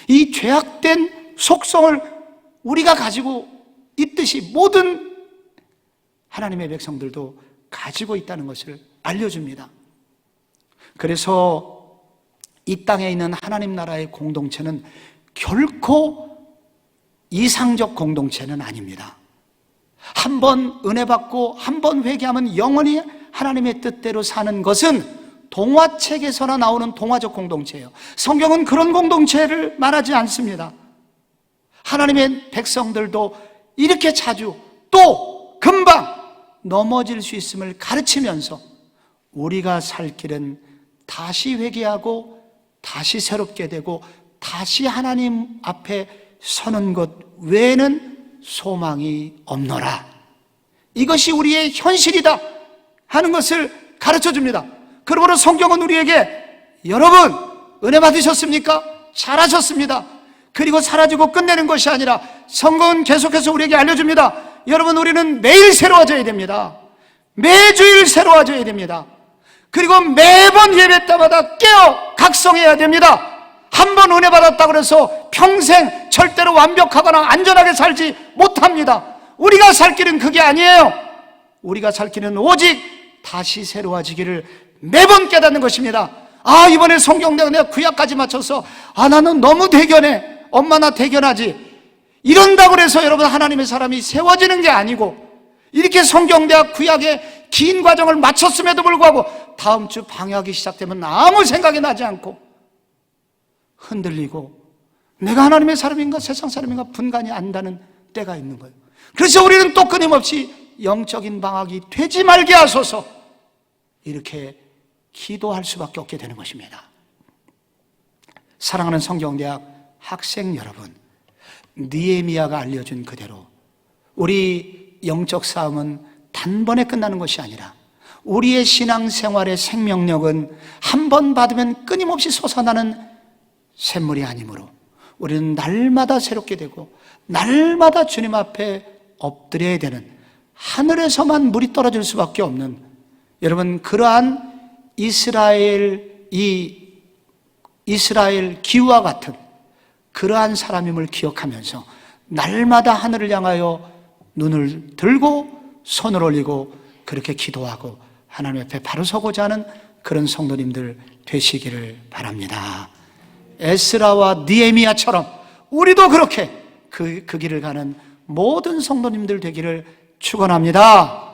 이 죄악된 속성을 우리가 가지고 있듯이 모든 하나님의 백성들도 가지고 있다는 것을 알려줍니다. 그래서 이 땅에 있는 하나님 나라의 공동체는 결코 이상적 공동체는 아닙니다. 한 번 은혜 받고 한 번 회개하면 영원히 하나님의 뜻대로 사는 것은 동화책에서나 나오는 동화적 공동체예요. 성경은 그런 공동체를 말하지 않습니다. 하나님의 백성들도 이렇게 자주 또 금방 넘어질 수 있음을 가르치면서 우리가 살 길은 다시 회개하고 다시 새롭게 되고 다시 하나님 앞에 서는 것 외에는 소망이 없노라. 이것이 우리의 현실이다 하는 것을 가르쳐 줍니다. 그러므로 성경은 우리에게 여러분 은혜 받으셨습니까? 잘하셨습니다. 그리고 사라지고 끝내는 것이 아니라 성경은 계속해서 우리에게 알려줍니다. 여러분 우리는 매일 새로워져야 됩니다. 매주일 새로워져야 됩니다. 그리고 매번 예배 때마다 깨어 각성해야 됩니다. 한 번 은혜 받았다고 해서 평생 절대로 완벽하거나 안전하게 살지 못합니다. 우리가 살 길은 그게 아니에요. 우리가 살 길은 오직 다시 새로워지기를 매번 깨닫는 것입니다. 아, 이번에 성경대학 내가 구약까지 맞춰서 나는 너무 대견해. 엄마 나 대견하지. 이런다고 해서 여러분 하나님의 사람이 세워지는 게 아니고, 이렇게 성경대학 구약의 긴 과정을 마쳤음에도 불구하고 다음 주 방학이 시작되면 아무 생각이 나지 않고 흔들리고 내가 하나님의 사람인가 세상 사람인가 분간이 안다는 때가 있는 거예요. 그래서 우리는 또 끊임없이 영적인 방학이 되지 말게 하소서 이렇게 기도할 수밖에 없게 되는 것입니다. 사랑하는 성경대학 학생 여러분, 느헤미야가 알려준 그대로 우리 영적 싸움은 단번에 끝나는 것이 아니라 우리의 신앙생활의 생명력은 한 번 받으면 끊임없이 솟아나는 샘물이 아니므로 우리는 날마다 새롭게 되고 날마다 주님 앞에 엎드려야 되는, 하늘에서만 물이 떨어질 수밖에 없는, 여러분 그러한 이스라엘 기후와 같은 그러한 사람임을 기억하면서 날마다 하늘을 향하여 눈을 들고 손을 올리고 그렇게 기도하고 하나님 앞에 바로 서고자 하는 그런 성도님들 되시기를 바랍니다. 에스라와 느헤미야처럼 우리도 그렇게 그 길을 가는 모든 성도님들 되기를 축원합니다.